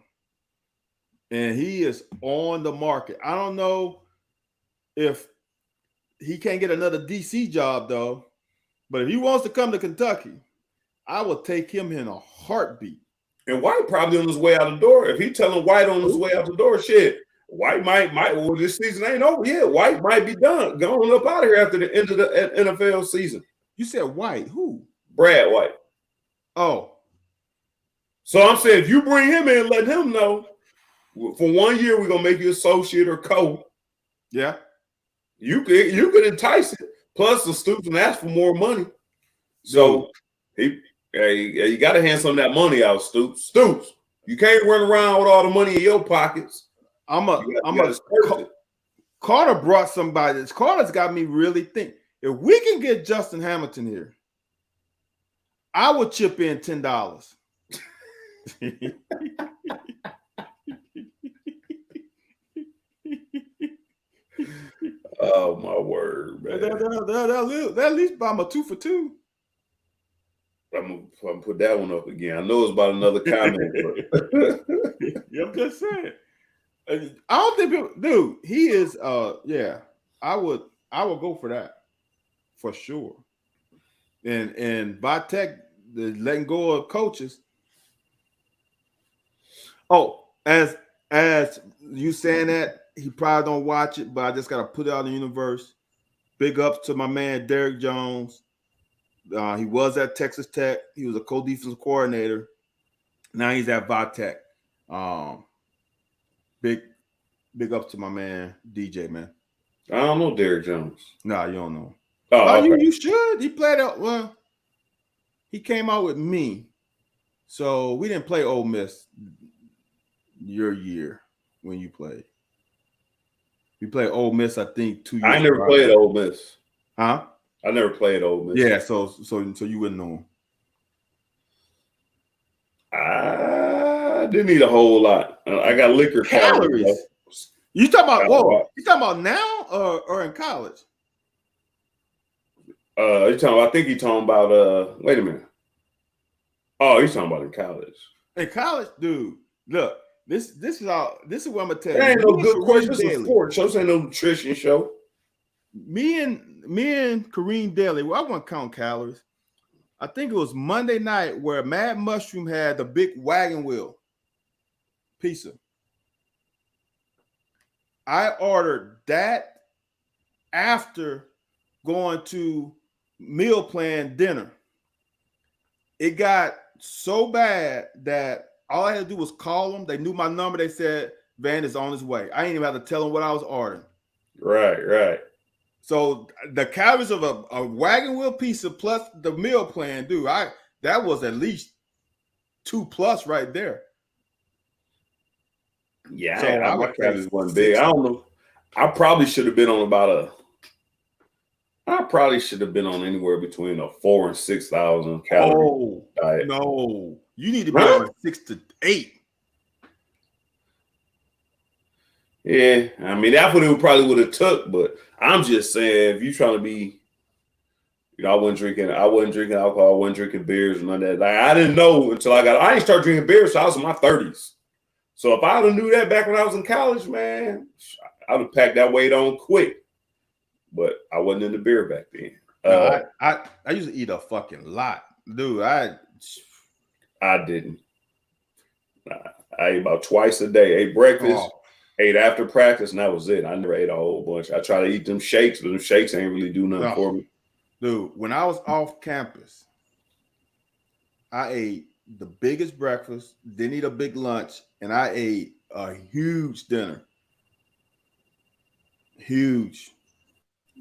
S2: And he is on the market. I don't know if he can't get another DC job though. But if he wants to come to Kentucky, I will take him in a heartbeat.
S1: And White probably on his way out the door. If he telling White on his way out the door, shit, White might. Well, this season ain't over yet. White might be done, going up out of here after the end of the NFL season.
S2: You said White? Who?
S1: Brad White.
S2: Oh.
S1: So I'm saying if you bring him in, let him know for 1 year we're gonna make you associate or co.
S2: Yeah.
S1: You could entice it. Plus, the Stoops and ask for more money. So, you got to hand some of that money out, Stoops. Stoops, you can't run around with all the money in your pockets.
S2: Carter brought somebody. Carter's got me really thinking. If we can get Justin Hamilton here, I would chip in $10.
S1: Oh my word, man!
S2: That at least buy my 2 for 2.
S1: I'm gonna put that one up again. I know it's about another comment.
S2: I'm just saying. I don't think people, dude. He is. Yeah. I would go for that for sure. And Vitek, letting go of coaches. Oh, as you saying that. He probably don't watch it, but I just got to put it out in the universe. Big ups to my man, Derek Jones. He was at Texas Tech. He was a co-defensive coordinator. Now he's at Vitek. Big ups to my man, DJ, man.
S1: I don't know Derek Jones.
S2: Nah, you don't know.
S1: Oh, okay.
S2: You should. He played out. Well, he came out with me. So we didn't play Ole Miss your year when you played. We played Ole Miss, I think, 2 years.
S1: I never played Ole Miss.
S2: Huh?
S1: I never played Ole Miss.
S2: Yeah, so you wouldn't know him.
S1: I didn't eat a whole lot. I got liquor calories.
S2: You talking about You talking about now or in college?
S1: You talking? I think he's talking about. Wait a minute. Oh, he's talking about in college.
S2: In college, dude. Look, this is all. This is what I'm gonna tell you.
S1: There ain't no good questions. This is a sports show. This ain't no nutrition show.
S2: Me and Kareem Daly. Well, I won't count calories. I think it was Monday night where Mad Mushroom had the big wagon wheel pizza. I ordered that after going to meal plan dinner. It got so bad that all I had to do was call them. They knew my number. They said, Van is on his way. I didn't even have to tell them what I was ordering.
S1: Right.
S2: So the calories of a wagon wheel pizza plus the meal plan, dude, that was at least 2+ right there.
S1: Yeah, so my calories wasn't big. I don't know. I probably should have been on anywhere between a 4,000 and 6,000 calorie diet.
S2: No, you need to be on 6 to 8.
S1: Yeah, I mean that's what it probably would have took, but I'm just saying if you're trying to be, I wasn't drinking alcohol, I wasn't drinking beers and none of that. Like I didn't know until I didn't start drinking beers until I was in my 30s. So if I would have knew that back when I was in college, man, I would have packed that weight on quick. But I wasn't into beer back then.
S2: I used to eat a fucking lot, dude. I
S1: didn't. I ate about twice a day. Ate breakfast, ate after practice, and that was it. I never ate a whole bunch. I try to eat them shakes, but them shakes ain't really do nothing for me.
S2: Dude, when I was off campus, I ate the biggest breakfast, didn't eat a big lunch, and I ate a huge dinner. Huge.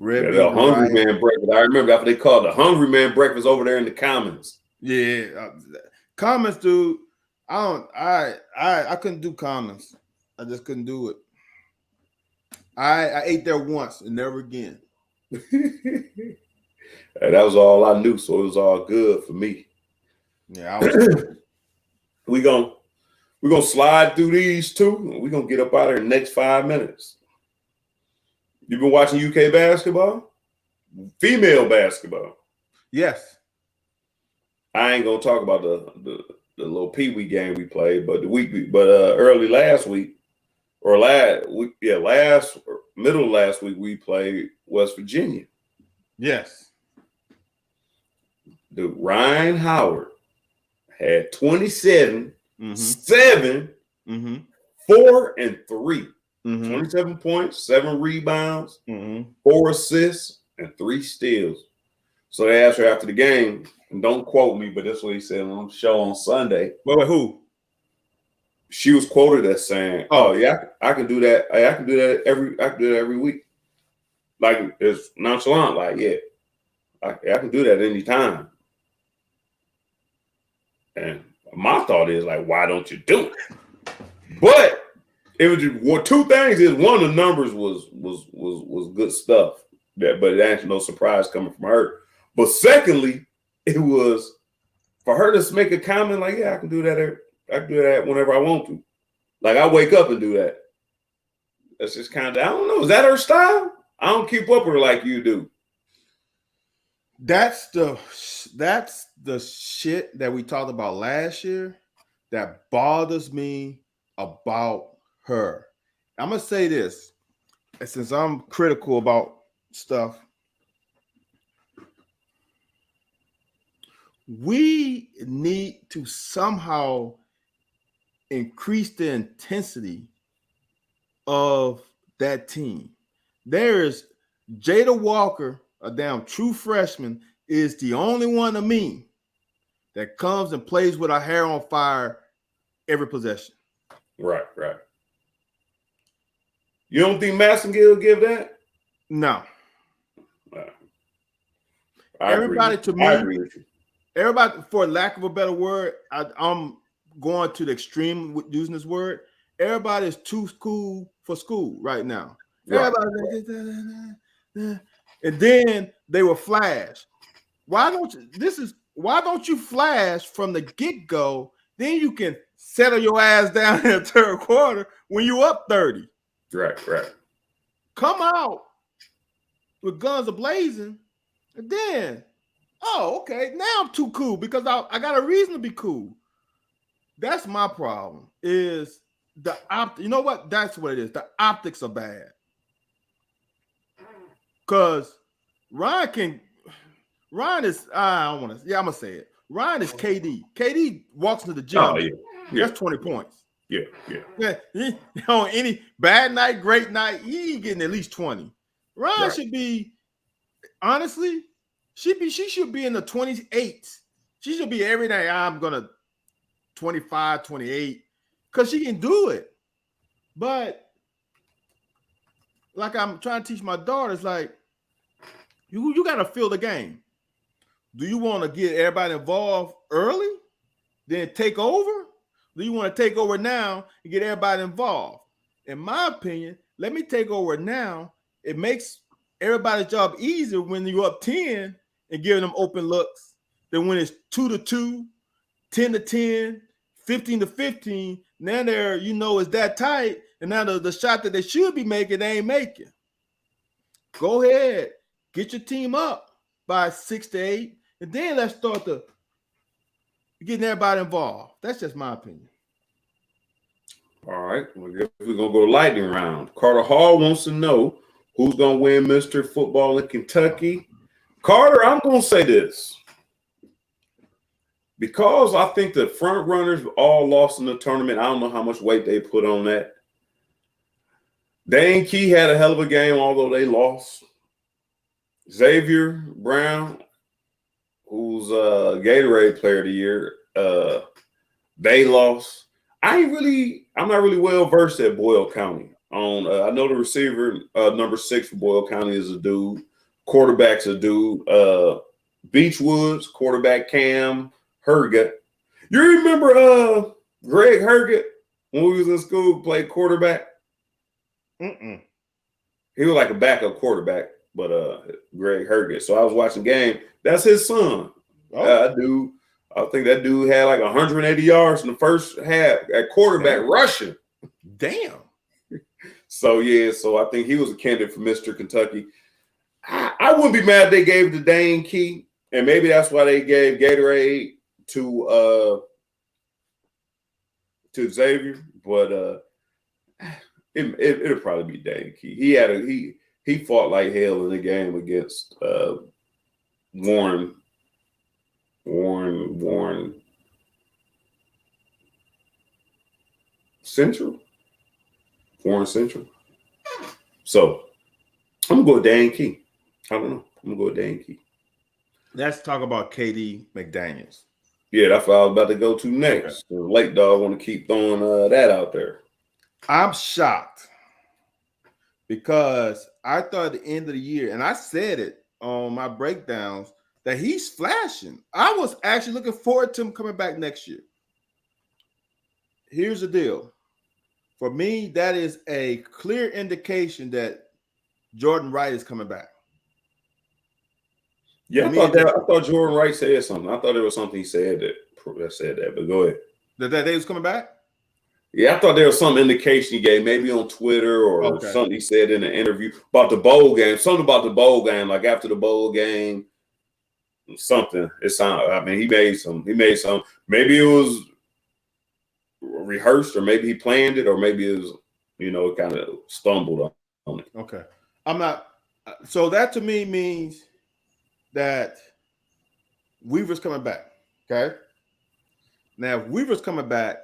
S1: The Hungry Man breakfast. I remember that's what they called the Hungry Man breakfast over there in the Commons.
S2: Yeah, Commons, dude. I couldn't do Commons. I just couldn't do it. I ate there once and never again.
S1: Hey, that was all I knew, so it was all good for me.
S2: Yeah,
S1: we're gonna slide through these two, and we're gonna get up out of here in the next 5 minutes. You've been watching UK basketball? Female basketball.
S2: Yes.
S1: I ain't gonna talk about the little pee-wee game we played, but early last week, or middle of last week, we played West Virginia.
S2: Yes.
S1: Dude, Ryan Howard had 27, 7, 4, and 3. 27 points, 7 rebounds, 4 assists, and 3 steals. So they asked her after the game, and don't quote me, but that's what he said on the show on Sunday.
S2: Wait, who?
S1: She was quoted as saying, "Oh yeah, I can do that. I can do that every week." Like it's nonchalant, like yeah, I can do that anytime. And my thought is like, why don't you do it? But it was just, two things. Is one of the numbers was good stuff. But it ain't no surprise coming from her. But secondly, it was for her to make a comment like, yeah, I can do that. I can do that whenever I want to. Like I wake up and do that. That's just kind of, I don't know. Is that her style? I don't keep up with her like you do.
S2: That's the shit that we talked about last year that bothers me about her. I'm gonna say this, since I'm critical about stuff. We need to somehow increase the intensity of that team. There's Jada Walker, a damn true freshman, is the only one of me that comes and plays with her hair on fire every possession.
S1: Right. You don't think Massengill give that?
S2: No.
S1: Everybody, to me, I agree with you.
S2: Everybody, for lack of a better word, I'm going to the extreme with using this word. Everybody is too cool for school right now. Right. Everybody, and then they will flash. Why don't you flash from the get-go? Then you can settle your ass down in the third quarter when you up 30.
S1: Right.
S2: Come out with guns a-blazing, and then, oh, okay, now I'm too cool because I got a reason to be cool. That's my problem. Is the you know what? That's what it is. The optics are bad. Because Ryan is, I'm going to say it. Ryan is KD. KD walks into the gym.
S1: Oh, yeah.
S2: That's 20 points.
S1: Yeah.
S2: On any bad night, great night, he ain't getting at least 20. Ryan should be, honestly, she should be in the 28s. She should be every day. I'm going to 25, 28, because she can do it. But like I'm trying to teach my daughters, like, you got to feel the game. Do you want to get everybody involved early, then take over? Do you want to take over now and get everybody involved? In my opinion, let me take over now. It makes everybody's job easier when you're up 10 and giving them open looks than when it's 2-2, 10-10, 15-15. Now they're, it's that tight. And now the shot that they should be making, they ain't making. Go ahead. Get your team up by 6-8. And then let's start getting everybody involved. That's just my opinion.
S1: All right. Well, I guess we're going to go lightning round. Carter Hall wants to know who's going to win Mr. Football in Kentucky. Carter, I'm going to say this. Because I think the front runners all lost in the tournament. I don't know how much weight they put on that. Dane Key had a hell of a game, although they lost. Xavier Brown, who's Gatorade Player of the Year, they lost. I'm not really well versed at Boyle County. I know the receiver, number 6 for Boyle County, is a dude. Quarterback's a dude. Beachwoods, quarterback Cam Herget. You remember Greg Herget when we was in school, played quarterback? He was like a backup quarterback, but Greg Herget. So I was watching the game. That's his son. I think that dude had like 180 yards in the first half at quarterback rushing.
S2: Damn.
S1: So I think he was a candidate for Mr. Kentucky. I wouldn't be mad if they gave it to Dane Key, and maybe that's why they gave Gatorade to Xavier, but it'll probably be Dane Key. He fought like hell in the game against Warren Central. So I'm gonna go with Dan Key. I don't know. I'm gonna go with Dan Key.
S2: Let's talk about KD McDaniels.
S1: Yeah, that's what I was about to go to next. Okay. Late dog want to keep throwing that out there.
S2: I'm shocked because I thought at the end of the year, and I said it on my breakdowns, that he's flashing. I was actually looking forward to him coming back next year. Here's the deal. For me, that is a clear indication that Jordan Wright is coming back.
S1: Yeah, I thought Jordan Wright said something. I thought there was something he said that said that, but go ahead.
S2: That they was coming back?
S1: Yeah, I thought there was some indication he gave, maybe on Twitter or something he said in an interview about the bowl game. Something about the bowl game, like after the bowl game, something. It sounded. I mean, he made some. Maybe it was rehearsed, or maybe he planned it, or maybe it was, it kind of stumbled on it.
S2: Okay, I'm not. So that to me means that Weaver's coming back. Okay. Now, if Weaver's coming back,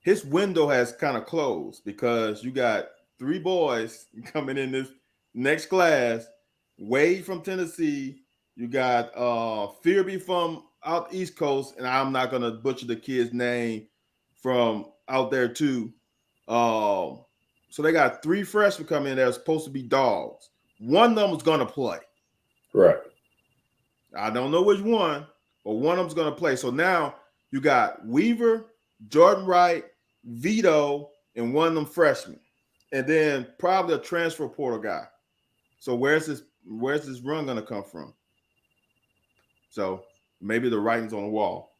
S2: his window has kind of closed because you got 3 boys coming in this next class. Wade from Tennessee. You got Fearby from out East Coast, and I'm not gonna butcher the kid's name from out there too. So they got 3 freshmen coming in that are supposed to be dogs. One of them is gonna play.
S1: Right.
S2: I don't know which one, but one of them's gonna play. So now you got Weaver, Jordan Wright, Vito, and one of them freshmen, and then probably a transfer portal guy. So where's this run gonna come from? So maybe the writing's on the wall.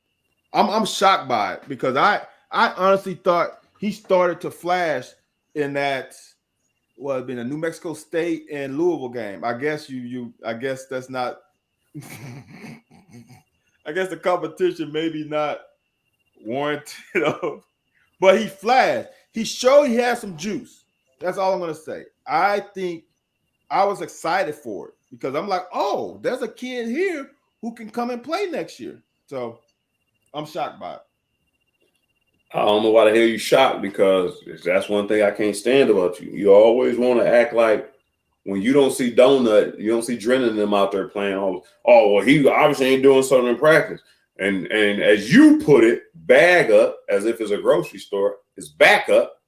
S2: I'm shocked by it because I honestly thought he started to flash in that been a New Mexico State and Louisville game. I guess I guess that's not I guess the competition maybe not warranted of, but he flashed. He showed he had some juice. That's all I'm gonna say. I think I was excited for it because I'm like, oh, there's a kid here who can come and play next year. So I'm shocked by it.
S1: I don't know why the hell you shocked, because that's one thing I can't stand about you. You always want to act like when you don't see Donut, you don't see Drennan and them out there playing. Oh, well, he obviously ain't doing something in practice. And as you put it, bag up, as if it's a grocery store, it's back up.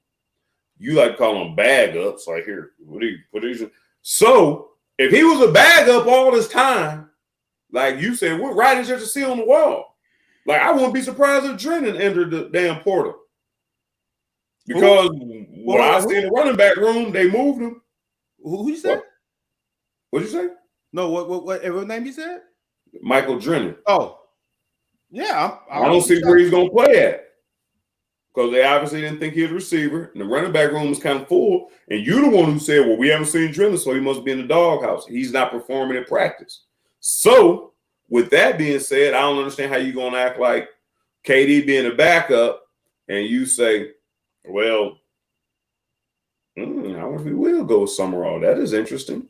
S1: You like to call them bag ups. Like, here, what do you? So if he was a bag up all this time, like you said, what writings there to see on the wall? Like, I wouldn't be surprised if Drennan entered the damn portal. Because what I see in the running back room, they moved him.
S2: Who you said?
S1: What'd you say?
S2: No, what name you said?
S1: Michael Drennan.
S2: Oh, yeah.
S1: I don't see where he's going to play at. Because they obviously didn't think he was a receiver. And the running back room was kind of full. And you're the one who said, well, we haven't seen Drennan, so he must be in the doghouse. He's not performing in practice. So, with that being said, I don't understand how you're going to act like KD being a backup and you say, well, I wonder if we will go with Summerall. That is interesting.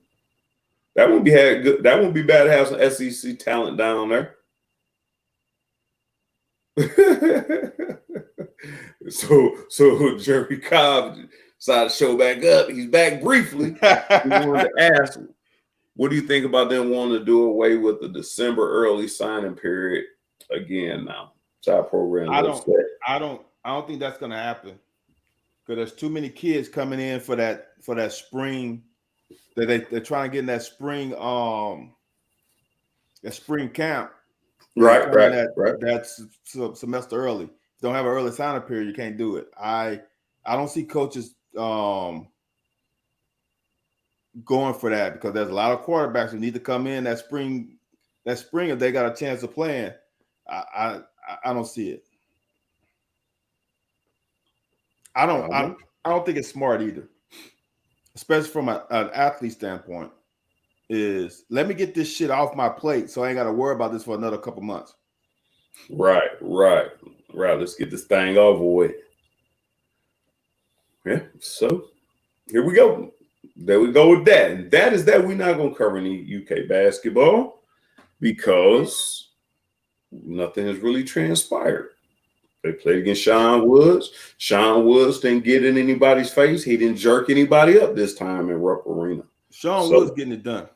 S1: That wouldn't be bad to have some SEC talent down there. So Jerry Cobb decided to show back up. He's back briefly. We wanted to ask, what do you think about them wanting to do away with the December early signing period again now? Our program.
S2: I don't think that's going to happen because there's too many kids coming in for that spring that they're trying to get in that spring camp.
S1: Right.
S2: That's semester early. If you don't have an early signing period, you can't do it. I don't see coaches going for that because there's a lot of quarterbacks who need to come in that spring if they got a chance of playing. I don't see it. I don't think it's smart either, especially from an athlete standpoint. Is let me get this shit off my plate so I ain't got to worry about this for another couple months.
S1: Right. Let's get this thing over with. Yeah. So here we go. There we go with that. And that is that. We're not going to cover any UK basketball because nothing has really transpired. They played against Sean Woods. Sean Woods didn't get in anybody's face. He didn't jerk anybody up this time in Rupp Arena.
S2: Sean Woods getting it done.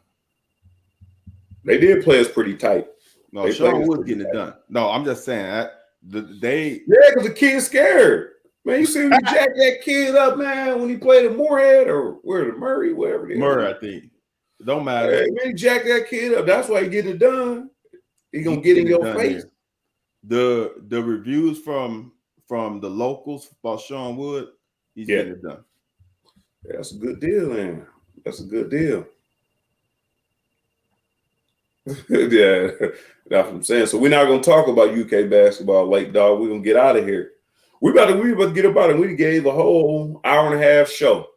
S1: They did play us pretty tight.
S2: No, Sean Woods getting it done. No, I'm just saying that because
S1: the kid's scared. Man, you see him jack that kid up, man, when he played at Moorhead or where the Murray, wherever it is.
S2: Murray, I think. It don't matter.
S1: Hey, man, he jack that kid up. That's why he getting it done. He gonna get in your face.
S2: Here. The reviews from the locals about Sean Wood, he's getting it done.
S1: Yeah, that's a good deal, man. That's a good deal. Yeah, that's what I'm saying. So we're not gonna talk about UK basketball, late dog. We're gonna get out of here. We about to get about it. We gave a whole hour and a half show.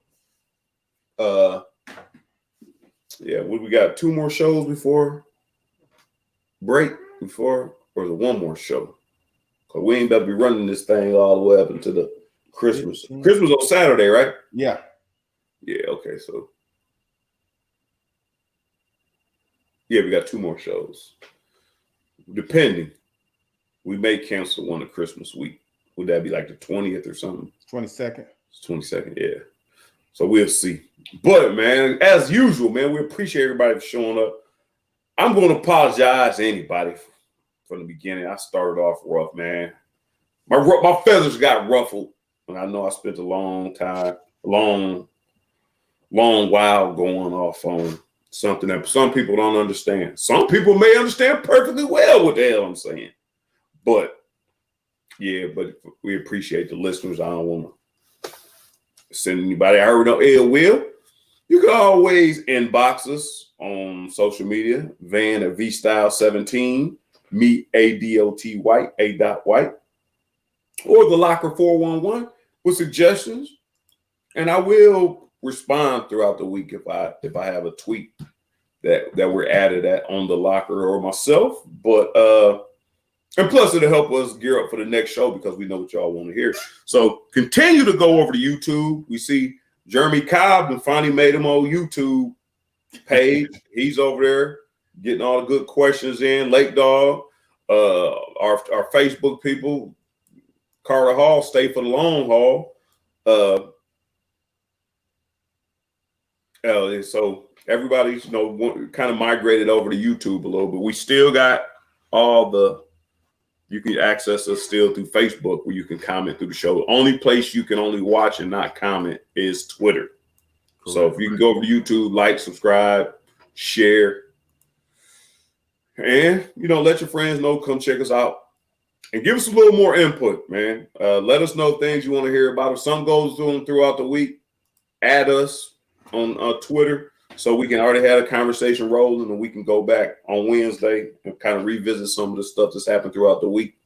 S1: We got 2 more shows before break or is it 1 more show? Cause we ain't about to be running this thing all the way up into the Christmas. Christmas on Saturday, right?
S2: Yeah.
S1: Yeah. Okay. So yeah, we got 2 more shows. Depending, we may cancel one of Christmas week. Would that be like the 20th or something?
S2: 22nd.
S1: It's 22nd, yeah. So we'll see. But, man, as usual, man, we appreciate everybody for showing up. I'm going to apologize to anybody from the beginning. I started off rough, man. My feathers got ruffled. And I know I spent a long while going off on something that some people don't understand. Some people may understand perfectly well what the hell I'm saying. But we appreciate the listeners. I don't want to send anybody. I heard no ill will. You can always inbox us on social media, Van at VStyle17. me, A-D-O-T White, A.White, or the Locker 411 with suggestions. And I will respond throughout the week if I have a tweet that we're added at on the Locker or myself. But and plus it'll help us gear up for the next show because we know what y'all want to hear. So continue to go over to YouTube. We see Jeremy Cobb and finally made him on YouTube page. He's over there getting all the good questions in. Lake Dog, our Facebook people, Carter Hall, stay for the long haul. So everybody's kind of migrated over to YouTube a little bit. We still got you can access us still through Facebook where you can comment through the show. The only place you can only watch and not comment is Twitter. Cool. So if you can go over to YouTube, like, subscribe, share, and let your friends know, come check us out and give us a little more input, man. Let us know things you want to hear about. If something goes on throughout the week, add us on Twitter so we can already have a conversation rolling and we can go back on Wednesday and kind of revisit some of the stuff that's happened throughout the week.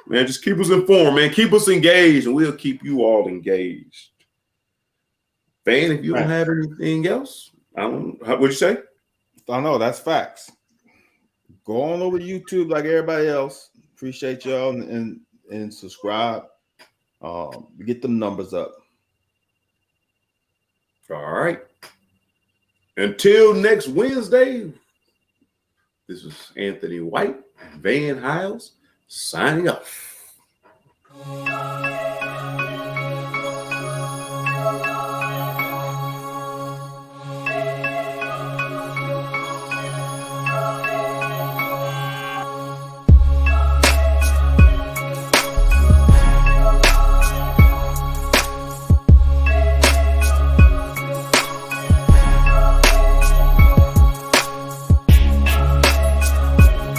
S1: Man, just keep us informed, man. Keep us engaged, and we'll keep you all engaged. Van, if you don't have anything else, what'd you say?
S2: I know that's facts. Go on over to YouTube like everybody else. Appreciate y'all and subscribe. Get them numbers up.
S1: All right. Until next Wednesday, this is Anthony White, Van Hiles, signing off.